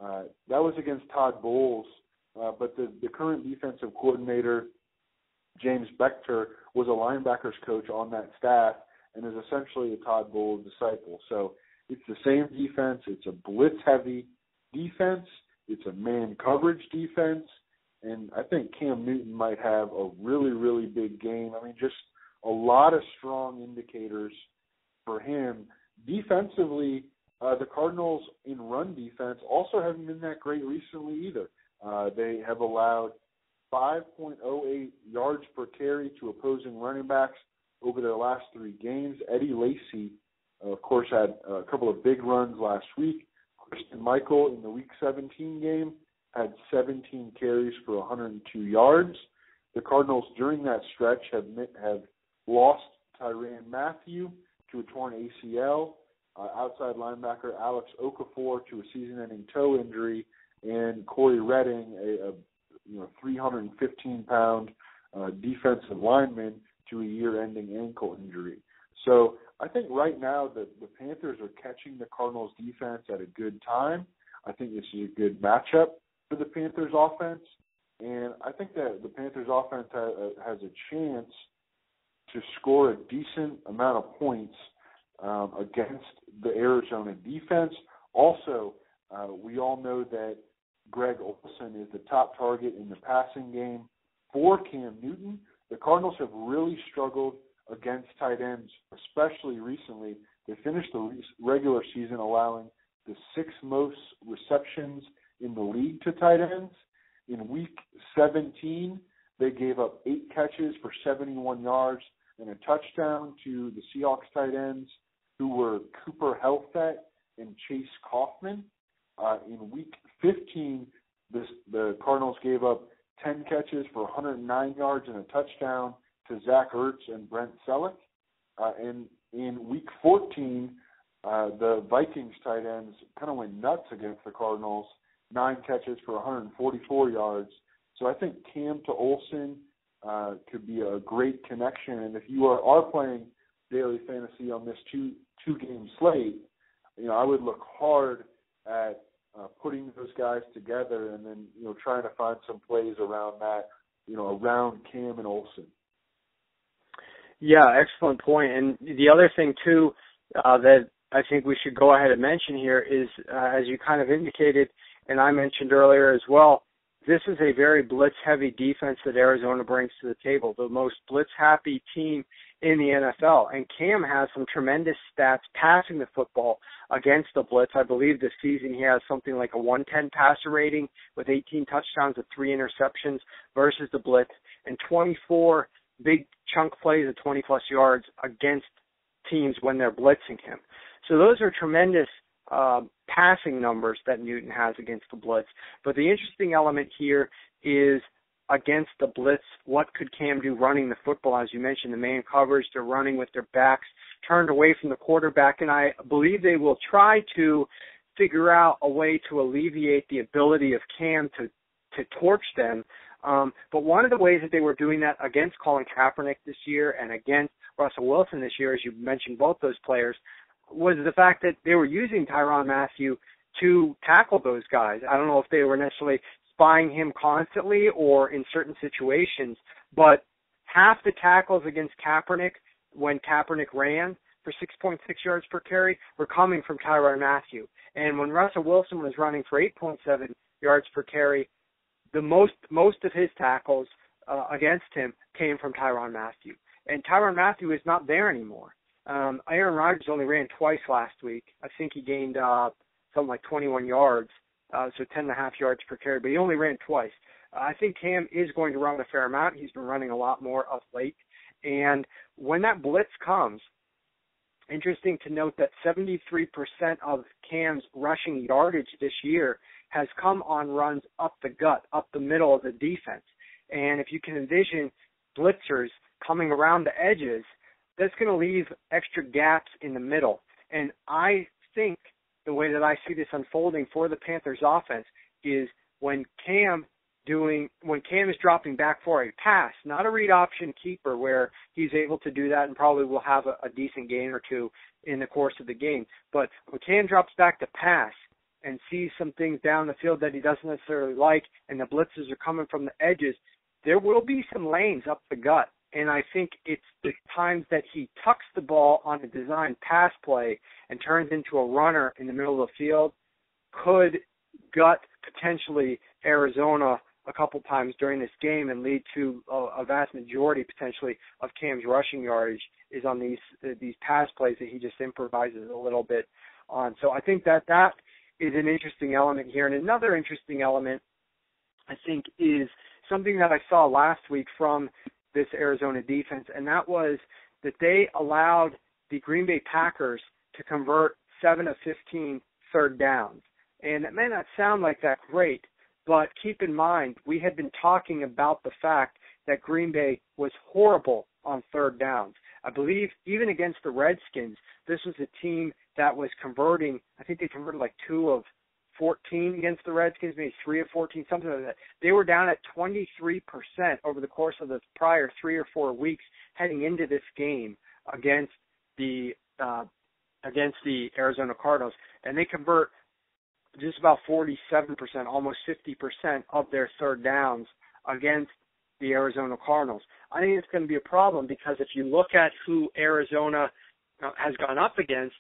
That was against Todd Bowles, but the current defensive coordinator, James Bechter, was a linebackers coach on that staff and is essentially a Todd Bowles disciple. So it's the same defense. It's a blitz-heavy defense. It's a man coverage defense. And I think Cam Newton might have a really, really big game. I mean, just a lot of strong indicators for him. Defensively, the Cardinals in run defense also haven't been that great recently either. They have allowed 5.08 yards per carry to opposing running backs over their last 3 games. Eddie Lacy, of course, had a couple of big runs last week. Christian Michael in the Week 17 game had 17 carries for 102 yards. The Cardinals during that stretch have lost Tyrann Mathieu to a torn ACL, outside linebacker Alex Okafor to a season-ending toe injury, and Corey Redding, a 315-pound defensive lineman, to a year-ending ankle injury. So I think right now the Panthers are catching the Cardinals' defense at a good time. I think this is a good matchup for the Panthers' offense, and I think that the Panthers' offense has a chance to score a decent amount of points against the Arizona defense. Also, we all know that Greg Olsen is the top target in the passing game for Cam Newton. The Cardinals have really struggled against tight ends, especially recently. They finished the regular season allowing the 6th most receptions in the league to tight ends. In Week 17, they gave up 8 catches for 71 yards and a touchdown to the Seahawks tight ends, who were Cooper Helfet and Chase Kaufman. In Week 15, the Cardinals gave up 10 catches for 109 yards and a touchdown to Zach Ertz and Brent Selleck. And in Week 14, the Vikings tight ends kind of went nuts against the Cardinals, 9 catches for 144 yards. So I think Cam to Olsen could be a great connection. And if you are playing daily fantasy on this two-game slate, I would look hard at putting those guys together and then, trying to find some plays around that, around Cam and Olsen. Yeah, excellent point. And the other thing, too, that I think we should go ahead and mention here is, as you kind of indicated, and I mentioned earlier as well, this is a very blitz-heavy defense that Arizona brings to the table, the most blitz-happy team in the NFL. And Cam has some tremendous stats passing the football against the blitz. I believe this season he has something like a 110 passer rating with 18 touchdowns and 3 interceptions versus the blitz, and 24 big chunk plays of 20-plus yards against teams when they're blitzing him. So those are tremendous passing numbers that Newton has against the blitz. But the interesting element here is against the blitz, what could Cam do running the football? As you mentioned, the man coverage, they're running with their backs turned away from the quarterback, and I believe they will try to figure out a way to alleviate the ability of Cam to torch them. But one of the ways that they were doing that against Colin Kaepernick this year and against Russell Wilson this year, as you mentioned both those players, was the fact that they were using Tyrann Mathieu to tackle those guys. I don't know if they were necessarily spying him constantly or in certain situations, but half the tackles against Kaepernick when Kaepernick ran for 6.6 yards per carry were coming from Tyrann Mathieu. And when Russell Wilson was running for 8.7 yards per carry, the most of his tackles against him came from Tyrann Mathieu. And Tyrann Mathieu is not there anymore. Aaron Rodgers only ran twice last week. I think he gained something like 21 yards, so 10.5 yards per carry, but he only ran twice. I think Cam is going to run a fair amount. He's been running a lot more of late. And when that blitz comes, interesting to note that 73% of Cam's rushing yardage this year has come on runs up the gut, up the middle of the defense. And if you can envision blitzers coming around the edges, that's going to leave extra gaps in the middle. And I think the way that I see this unfolding for the Panthers offense is when Cam is dropping back for a pass, not a read option keeper where he's able to do that and probably will have a decent gain or two in the course of the game. But when Cam drops back to pass and sees some things down the field that he doesn't necessarily like and the blitzes are coming from the edges, there will be some lanes up the gut. And I think it's the times that he tucks the ball on a designed pass play and turns into a runner in the middle of the field could gut potentially Arizona a couple times during this game and lead to a vast majority potentially of Cam's rushing yardage is on these pass plays that he just improvises a little bit on. So I think that is an interesting element here. And another interesting element, I think, is something that I saw last week from this Arizona defense, and that was that they allowed the Green Bay Packers to convert 7 of 15 third downs. And it may not sound like that great, but keep in mind, we had been talking about the fact that Green Bay was horrible on third downs. I believe even against the Redskins, this was a team that was converting, I think they converted like 2 of 14 against the Redskins, maybe 3 of 14, something like that. They were down at 23% over the course of the prior 3 or 4 weeks heading into this game against the Arizona Cardinals, and they convert just about 47%, almost 50% of their third downs against the Arizona Cardinals. I think it's going to be a problem because if you look at who Arizona has gone up against,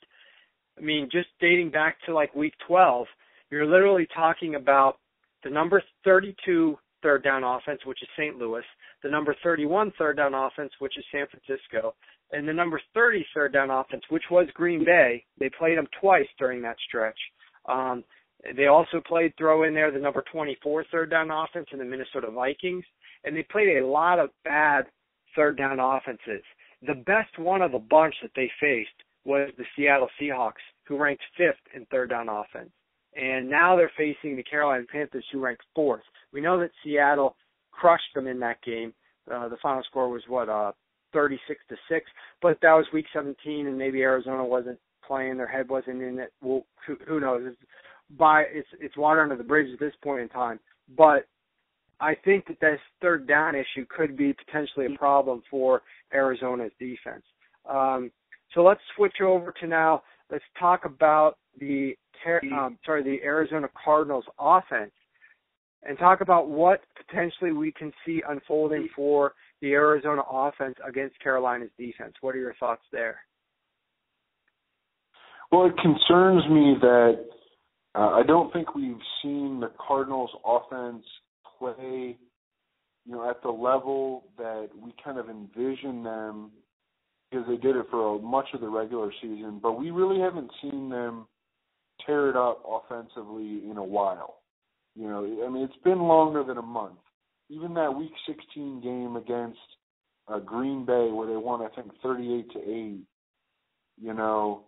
I mean, just dating back to like week 12, you're literally talking about the number 32 third down offense, which is St. Louis, the number 31 third down offense, which is San Francisco, and the number 30 third down offense, which was Green Bay. They played them twice during that stretch. They also throw in there the number 24 third down offense in the Minnesota Vikings, and they played a lot of bad third down offenses. The best one of the bunch that they faced was the Seattle Seahawks, who ranked 5th in third down offense. And now they're facing the Carolina Panthers, who ranked 4th. We know that Seattle crushed them in that game. The final score was 36-6, but that was week 17, and maybe Arizona wasn't playing, their head wasn't in it. Well, who knows? It's water under the bridge at this point in time. But I think that this third down issue could be potentially a problem for Arizona's defense. So let's switch over to now. Let's talk about the Arizona Cardinals offense and talk about what potentially we can see unfolding for the Arizona offense against Carolina's defense. What are your thoughts there? Well, it concerns me that I don't think we've seen the Cardinals offense play, at the level that we kind of envision them, because they did it for much of the regular season, but we really haven't seen them tear it up offensively in a while. It's been longer than a month. Even that Week 16 game against Green Bay, where they won, I think, 38-8. you know,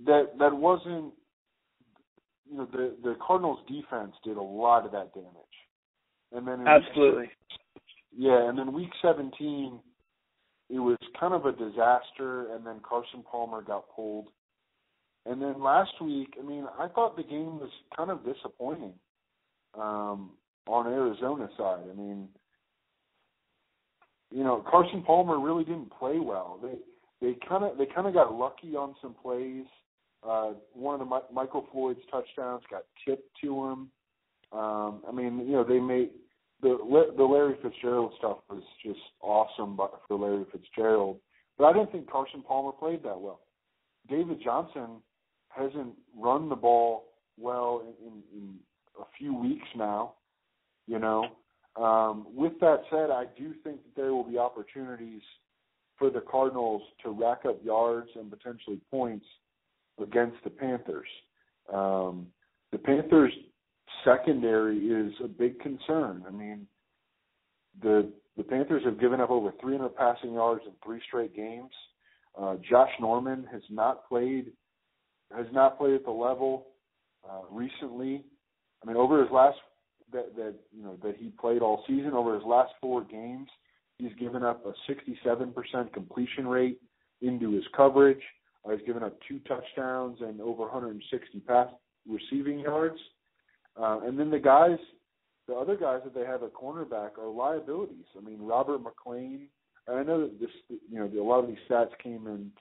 that wasn't, you know, the Cardinals defense did a lot of that damage. And then absolutely. And then week 17, it was kind of a disaster, and then Carson Palmer got pulled. And then last week, I mean, I thought the game was kind of disappointing on Arizona's side. I mean, you know, Carson Palmer really didn't play well. They kind of got lucky on some plays. One of the Michael Floyd's touchdowns got tipped to him. I mean, you know, they made the Larry Fitzgerald stuff was just awesome for Larry Fitzgerald. But I didn't think Carson Palmer played that well. David Johnson hasn't run the ball well in a few weeks now, you know. With that said, I do think that there will be opportunities for the Cardinals to rack up yards and potentially points against the Panthers. The Panthers' secondary is a big concern. I mean, the Panthers have given up over 300 passing yards in 3 straight games. Josh Norman has not played at the level recently. I mean, over his last that he played all season, over his last 4 games, he's given up a 67% completion rate into his coverage. He's given up 2 touchdowns and over 160 pass receiving yards. And then the other guys that they have at cornerback are liabilities. I mean, Robert McClain. I know that this, you know, a lot of these stats came in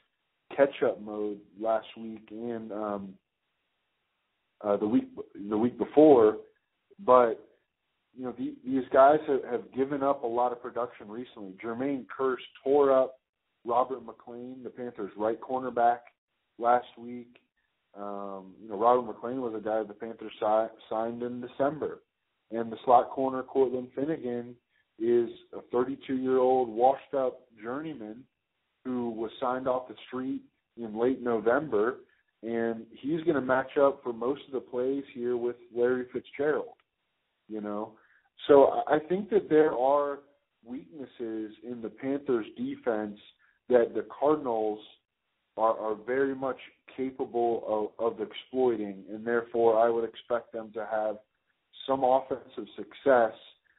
catch-up mode last week and the week before, but you know, these guys have given up a lot of production recently. Jermaine Kearse tore up Robert McClain, the Panthers' right cornerback, last week. You know, Robert McClain was a guy the Panthers signed in December. And the slot corner, Cortland Finnegan, is a 32-year-old washed-up journeyman who was signed off the street in late November, and he's going to match up for most of the plays here with Larry Fitzgerald, you know. So I think that there are weaknesses in the Panthers' defense that the Cardinals are very much capable of exploiting, and therefore I would expect them to have some offensive success,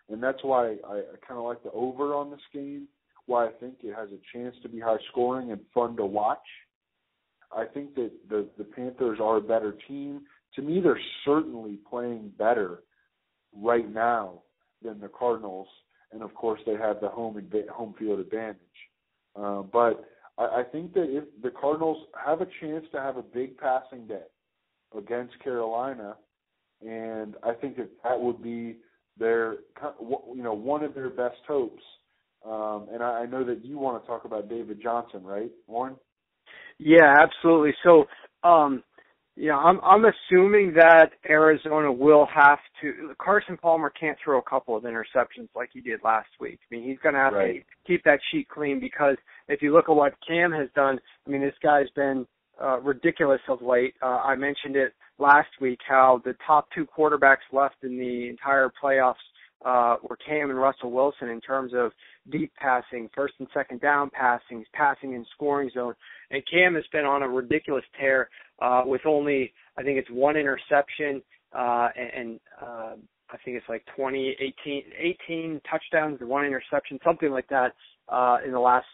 and that's why I kind of like the over on this game, why I think it has a chance to be high scoring and fun to watch. I think that the Panthers are a better team. To me, they're certainly playing better right now than the Cardinals, and of course they have the home field advantage. But I think that if the Cardinals have a chance to have a big passing day against Carolina, and I think that would be their, you know, one of their best hopes. And I know that you want to talk about David Johnson, right, Warren? Yeah, absolutely. So, yeah, I'm assuming that Arizona will have to. Carson Palmer can't throw a couple of interceptions like he did last week. I mean, he's going to have to keep that sheet clean, because if you look at what Cam has done, I mean, this guy's been ridiculous of late. I mentioned it last week how the top 2 quarterbacks left in the entire playoffs were Cam and Russell Wilson in terms of deep passing, first and second down passing in scoring zone. And Cam has been on a ridiculous tear with only, I think it's 1 interception and I think it's like 18 touchdowns and 1 interception, something like that in the last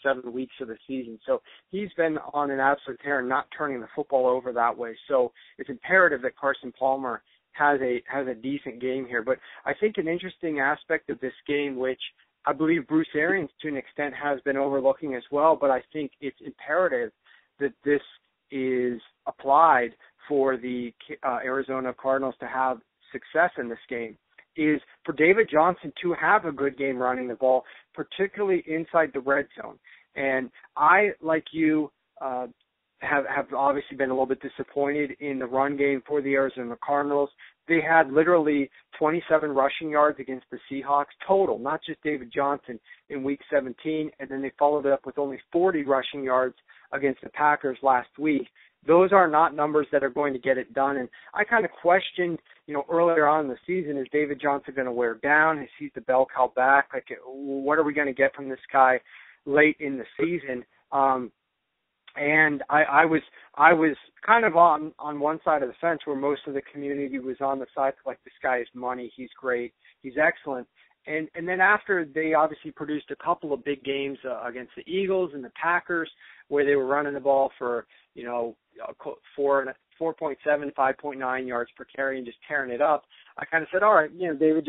6-7 weeks of the season. So he's been on an absolute tear and not turning the football over that way. So it's imperative that Carson Palmer has a decent game here. But I think an interesting aspect of this game, which I believe Bruce Arians to an extent has been overlooking as well, but I think it's imperative that this is applied for the Arizona Cardinals to have success in this game, is for David Johnson to have a good game running the ball, particularly inside the red zone. And I, like you, have obviously been a little bit disappointed in the run game for the Arizona Cardinals. They had literally 27 rushing yards against the Seahawks total, not just David Johnson, in Week 17, and then they followed it up with only 40 rushing yards against the Packers last week. Those are not numbers that are going to get it done. And I kind of questioned, earlier on in the season, is David Johnson going to wear down? Is he the bell cow back? Like, what are we going to get from this guy late in the season? And I was kind of on one side of the fence where most of the community was on the side like, this guy is money, he's great, he's excellent. And then after they obviously produced a couple of big games against the Eagles and the Packers, where they were running the ball for 4.7, 5.9 yards per carry and just tearing it up, I kind of said, all right, David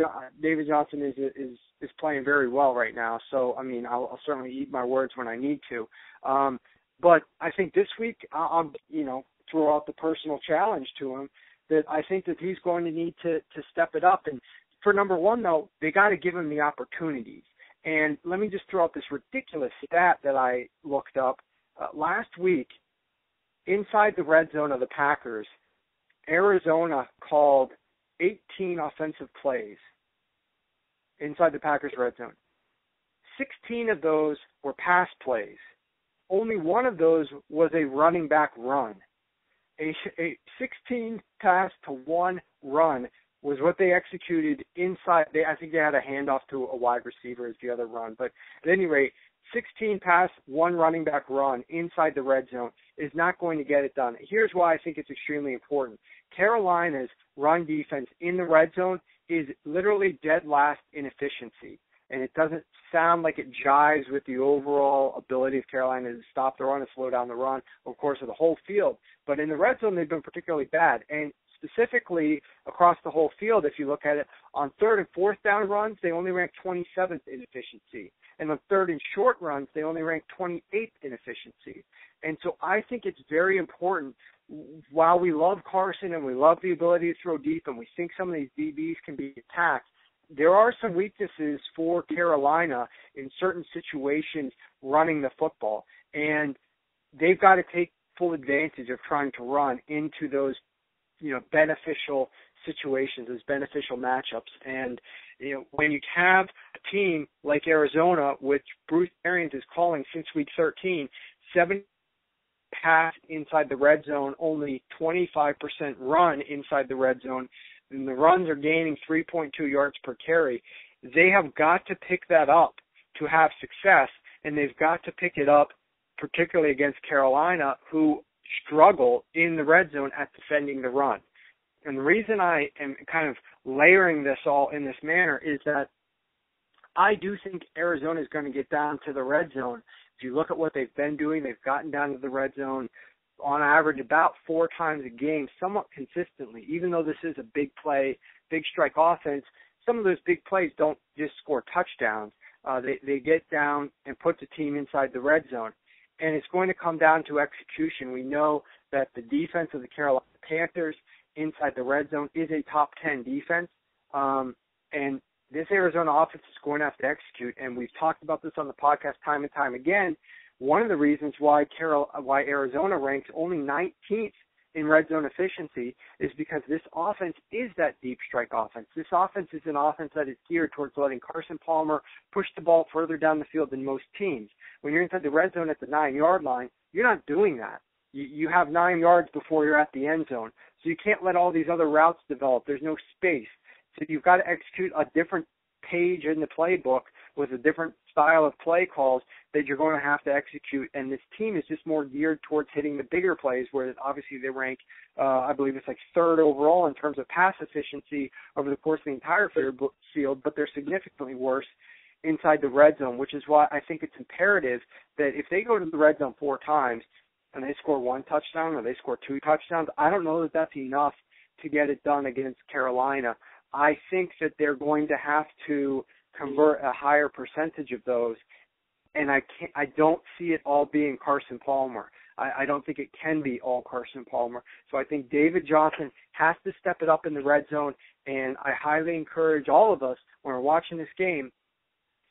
Johnson is playing very well right now. So I mean, I'll certainly eat my words when I need to. But I think this week I'll throw out the personal challenge to him that I think that he's going to need to step it up. And for number one, though, they got to give him the opportunities. And let me just throw out this ridiculous stat that I looked up. Last week, inside the red zone of the Packers, Arizona called 18 offensive plays inside the Packers red zone. 16 of those were pass plays. Only one of those was a running back run. A 16 pass to one run was what they executed inside. I think they had a handoff to a wide receiver as the other run. But at any rate, 16 pass, one running back run inside the red zone is not going to get it done. Here's why I think it's extremely important. Carolina's run defense in the red zone is literally dead last in efficiency. And it doesn't sound like it jives with the overall ability of Carolina to stop the run and slow down the run, of course, of the whole field. But in the red zone, they've been particularly bad. And specifically across the whole field, if you look at it, on third and fourth down runs, they only rank 27th in efficiency. And on third and short runs, they only rank 28th in efficiency. And so I think it's very important, while we love Carson and we love the ability to throw deep and we think some of these DBs can be attacked, there are some weaknesses for Carolina in certain situations running the football. And they've got to take full advantage of trying to run into those, beneficial situations, those beneficial matchups. And, when you have a team like Arizona, which Bruce Arians is calling since week 13, 7 pass inside the red zone, only 25% run inside the red zone, and the runs are gaining 3.2 yards per carry, they have got to pick that up to have success, and they've got to pick it up particularly against Carolina, who struggle in the red zone at defending the run. And the reason I am kind of layering this all in this manner is that I do think Arizona is going to get down to the red zone. If you look at what they've been doing, they've gotten down to the red zone on average about 4 times a game, somewhat consistently. Even though this is a big play, big strike offense, some of those big plays don't just score touchdowns. They get down and put the team inside the red zone. And it's going to come down to execution. We know that the defense of the Carolina Panthers inside the red zone is a top 10 defense. And this Arizona offense is going to have to execute. And we've talked about this on the podcast time and time again. One of the reasons why Arizona ranks only 19th in red zone efficiency is because this offense is that deep strike offense. This offense is an offense that is geared towards letting Carson Palmer push the ball further down the field than most teams. When you're inside the red zone at the 9-yard line, you're not doing that. You have 9 yards before you're at the end zone. So you can't let all these other routes develop. There's no space. So you've got to execute a different page in the playbook with a different style of play calls that you're going to have to execute. And this team is just more geared towards hitting the bigger plays, where obviously they rank, I believe it's like 3rd overall in terms of pass efficiency over the course of the entire field, but they're significantly worse inside the red zone, which is why I think it's imperative that if they go to the red zone 4 times and they score 1 touchdown or they score 2 touchdowns, I don't know that that's enough to get it done against Carolina. I think that they're going to have to convert a higher percentage of those, and I don't see it all being Carson Palmer. I don't think it can be all Carson Palmer. So I think David Johnson has to step it up in the red zone, and I highly encourage all of us, when we're watching this game,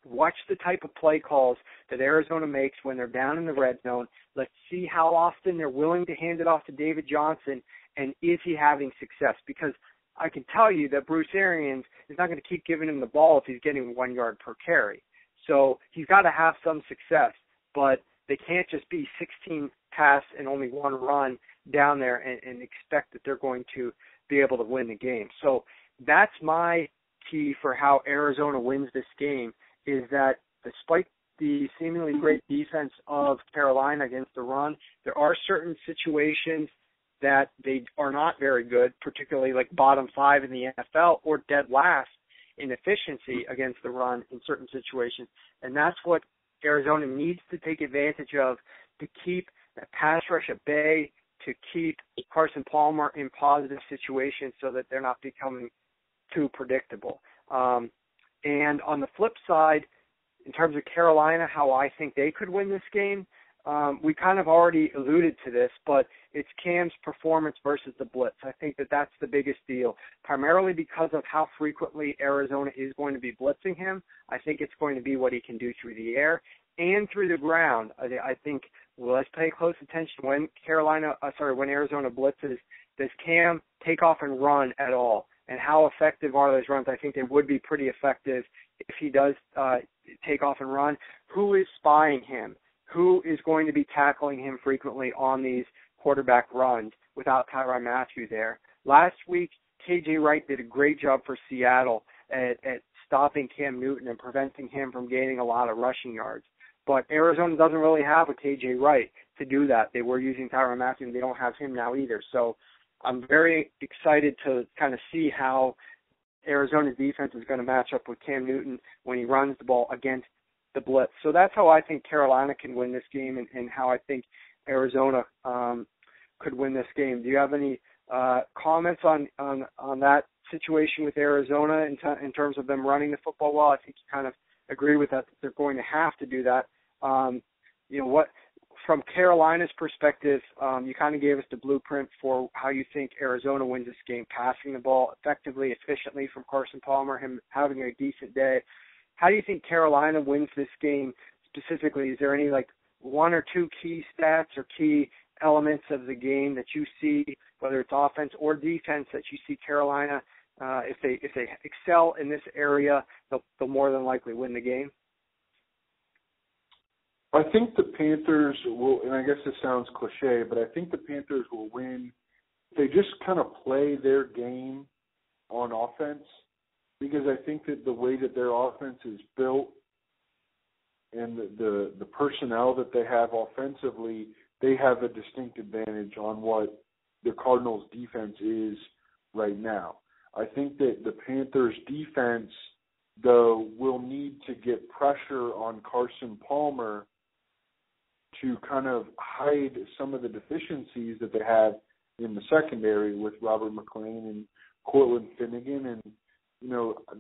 watch the type of play calls that Arizona makes when they're down in the red zone. Let's see how often they're willing to hand it off to David Johnson, and is he having success? Because I can tell you that Bruce Arians is not going to keep giving him the ball if he's getting 1 yard per carry. So he's got to have some success, but they can't just be 16 pass and only 1 run down there and expect that they're going to be able to win the game. So that's my key for how Arizona wins this game, is that despite the seemingly great defense of Carolina against the run, there are certain situations that they are not very good, particularly like bottom 5 in the NFL or dead last in efficiency against the run in certain situations. And that's what Arizona needs to take advantage of to keep that pass rush at bay, to keep Carson Palmer in positive situations so that they're not becoming too predictable. And on the flip side, in terms of Carolina, how I think they could win this game, we kind of already alluded to this, but it's Cam's performance versus the blitz. I think that that's the biggest deal, primarily because of how frequently Arizona is going to be blitzing him. I think it's going to be what he can do through the air and through the ground. I think, well, let's pay close attention when when Arizona blitzes. Does Cam take off and run at all? And how effective are those runs? I think they would be pretty effective if he does take off and run. Who is spying him? Who is going to be tackling him frequently on these quarterback runs without Tyrann Mathieu there? Last week, K.J. Wright did a great job for Seattle at stopping Cam Newton and preventing him from gaining a lot of rushing yards. But Arizona doesn't really have a K.J. Wright to do that. They were using Tyrann Mathieu, and they don't have him now either. So I'm very excited to kind of see how Arizona's defense is going to match up with Cam Newton when he runs the ball against the blitz. So that's how I think Carolina can win this game and how I think Arizona could win this game. Do you have any comments on that situation with Arizona in terms of them running the football well? I think you kind of agree with that they're going to have to do that. From Carolina's perspective, you kind of gave us the blueprint for how you think Arizona wins this game, passing the ball effectively, efficiently from Carson Palmer, him having a decent day. How do you think Carolina wins this game specifically? Is there any one or two key stats or key elements of the game that you see, whether it's offense or defense, that you see Carolina, if they excel in this area, they'll more than likely win the game? I think the Panthers will, and I guess this sounds cliche, but I think the Panthers will win if they just kind of play their game on offense, because I think that the way that their offense is built and the personnel that they have offensively, they have a distinct advantage on what the Cardinals' defense is right now. I think that the Panthers' defense, though, will need to get pressure on Carson Palmer to kind of hide some of the deficiencies that they have in the secondary with Robert McClain and Cortland Finnegan. And,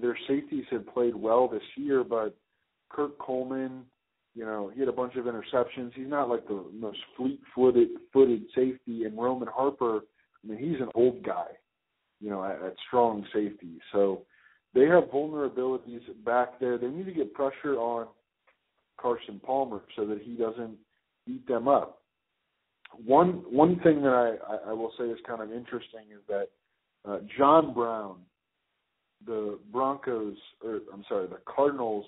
their safeties have played well this year, but Kurt Coleman, he had a bunch of interceptions. He's not like the most fleet-footed safety. And Roman Harper, he's an old guy, at strong safety. So they have vulnerabilities back there. They need to get pressure on Carson Palmer so that he doesn't beat them up. One thing that I will say is kind of interesting is that John Brown, the Cardinals'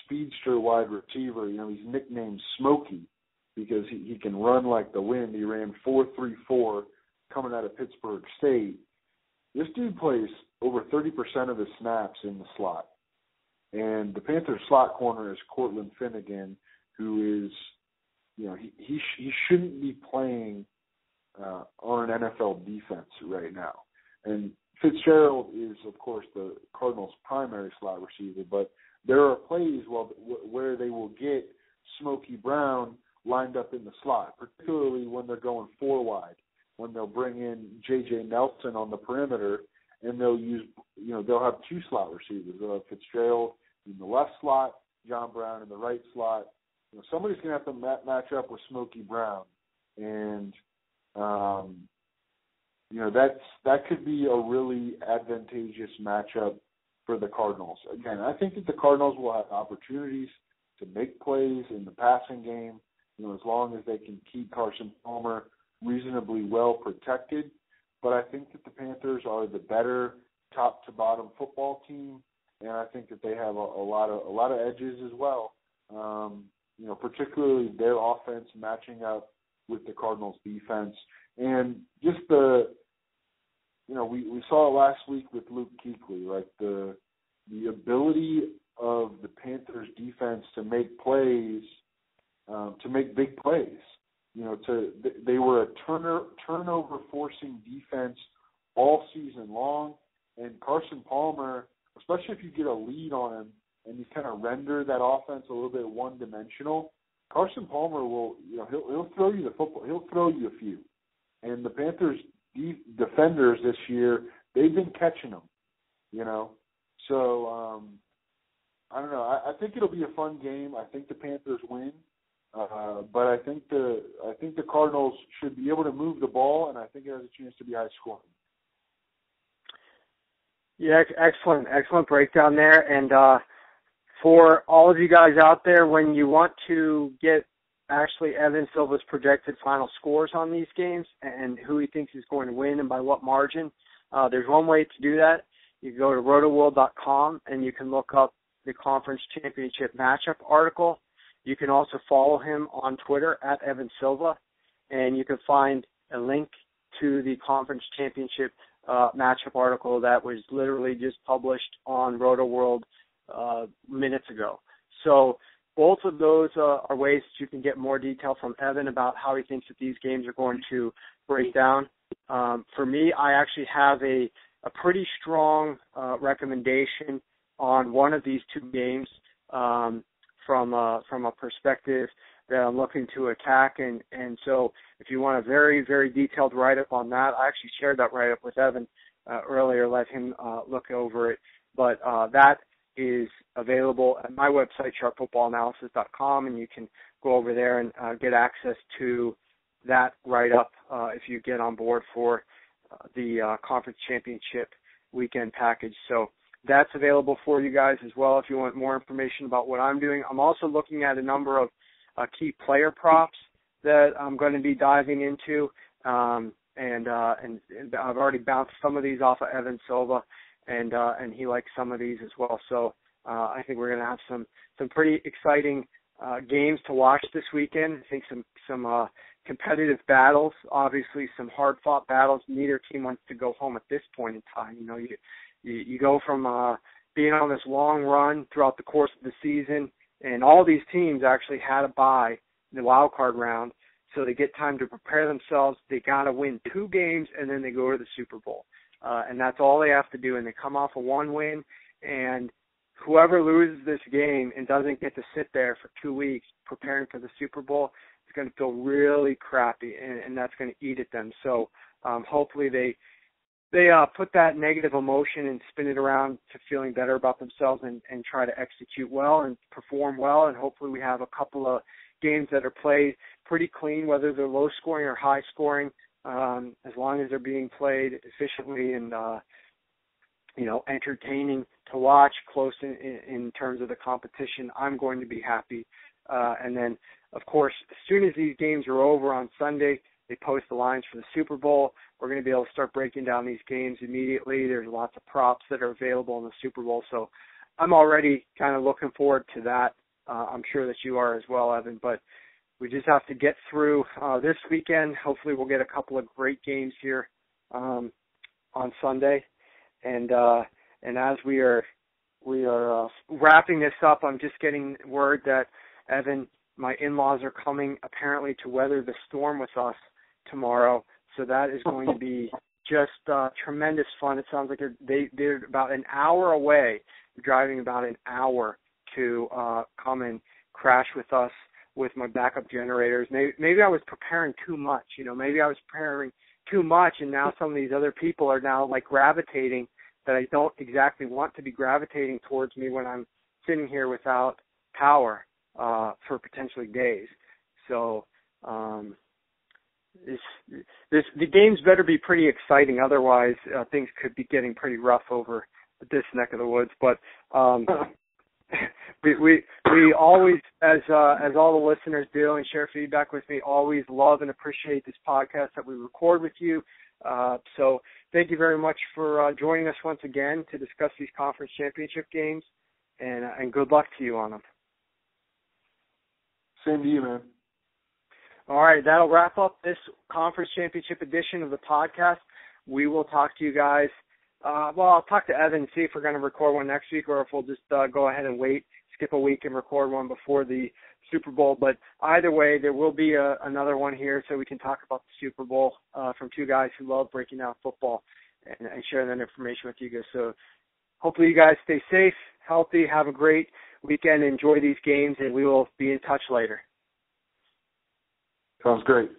speedster wide receiver, he's nicknamed Smokey because he can run like the wind. He ran 4.34 coming out of Pittsburgh State. This dude plays over 30% of his snaps in the slot. And the Panthers' slot corner is Cortland Finnegan, who is, he shouldn't be playing on an NFL defense right now. And Fitzgerald is, of course, the Cardinals' primary slot receiver, but there are plays where they will get Smokey Brown lined up in the slot, particularly when they're going 4 wide, when they'll bring in J.J. Nelson on the perimeter, and they'll use, they'll have 2 slot receivers. They'll have Fitzgerald in the left slot, John Brown in the right slot. Somebody's going to have to match up with Smokey Brown, and that could be a really advantageous matchup for the Cardinals. Again, I think that the Cardinals will have opportunities to make plays in the passing game, as long as they can keep Carson Palmer reasonably well protected. But I think that the Panthers are the better top to bottom football team, and I think that they have a lot of edges as well. Particularly their offense matching up with the Cardinals' defense, and just we saw it last week with Luke Kuechly, like the ability of the Panthers defense to make plays, to make big plays. You know, they were a turnover forcing defense all season long, and Carson Palmer, especially if you get a lead on him and you kind of render that offense a little bit one-dimensional, Carson Palmer will, you know, he'll throw you the football, he'll throw you a few. And the Panthers defenders this year, they've been catching them, you know. So I don't know. I think it'll be a fun game. I think the Panthers win. But I think the Cardinals should be able to move the ball, and I think it has a chance to be high scoring. Yeah, excellent breakdown there. And for all of you guys out there, when you want to get actually Evan Silva's projected final scores on these games and who he thinks is going to win and by what margin, there's one way to do that. You go to rotoworld.com and you can look up the conference championship matchup article. You can also follow him on Twitter at Evan Silva, and you can find a link to the conference championship matchup article that was literally just published on RotoWorld minutes ago. So both of those are ways that you can get more detail from Evan about how he thinks that these games are going to break down. For me, I actually have a pretty strong recommendation on one of these two games from a perspective that I'm looking to attack. And so if you want a very, very detailed write-up on that, I actually shared that write-up with Evan earlier, let him look over it. But that is available at my website, sharpfootballanalysis.com, and you can go over there and get access to that write-up if you get on board for the conference championship weekend package. So that's available for you guys as well if you want more information about what I'm doing. I'm also looking at a number of key player props that I'm going to be diving into, and I've already bounced some of these off of Evan Silva, and he likes some of these as well. So I think we're going to have some pretty exciting games to watch this weekend. I think some competitive battles, obviously some hard-fought battles. Neither team wants to go home at this point in time. You know, you go from being on this long run throughout the course of the season, and all these teams actually had a bye in the wild card round, so they get time to prepare themselves. They got to win 2 games, and then they go to the Super Bowl. And that's all they have to do, and they come off a 1 win, and whoever loses this game and doesn't get to sit there for 2 weeks preparing for the Super Bowl is going to feel really crappy, and that's going to eat at them. So hopefully they put that negative emotion and spin it around to feeling better about themselves and try to execute well and perform well. And hopefully we have a couple of games that are played pretty clean, whether they're low scoring or high scoring, as long as they're being played efficiently and, entertaining to watch, close in terms of the competition. I'm going to be happy. And then, of course, as soon as these games are over on Sunday, they post the lines for the Super Bowl. We're going to be able to start breaking down these games immediately. There's lots of props that are available in the Super Bowl. So I'm already kind of looking forward to that. I'm sure that you are as well, Evan. But we just have to get through this weekend. Hopefully we'll get a couple of great games here on Sunday. And as we are wrapping this up, I'm just getting word that, Evan, my in-laws are coming apparently to weather the storm with us tomorrow, so that is going to be just tremendous fun. It sounds like they're about an hour away, driving about an hour to come and crash with us with my backup generators. Maybe I was preparing too much, maybe I was preparing too much, and now some of these other people are now like gravitating that I don't exactly want to be gravitating towards me when I'm sitting here without power for potentially days. So the games better be pretty exciting, otherwise things could be getting pretty rough over this neck of the woods. But we always, as all the listeners do and share feedback with me, always love and appreciate this podcast that we record with you. So thank you very much for joining us once again to discuss these conference championship games, and good luck to you on them. Same to you, man. All right, that'll wrap up this conference championship edition of the podcast. We will talk to you guys Well, I'll talk to Evan and see if we're going to record one next week or if we'll just go ahead and skip a week and record one before the Super Bowl. But either way, there will be another one here so we can talk about the Super Bowl from two guys who love breaking down football and sharing that information with you guys. So hopefully you guys stay safe, healthy, have a great weekend, enjoy these games, and we will be in touch later. Sounds great.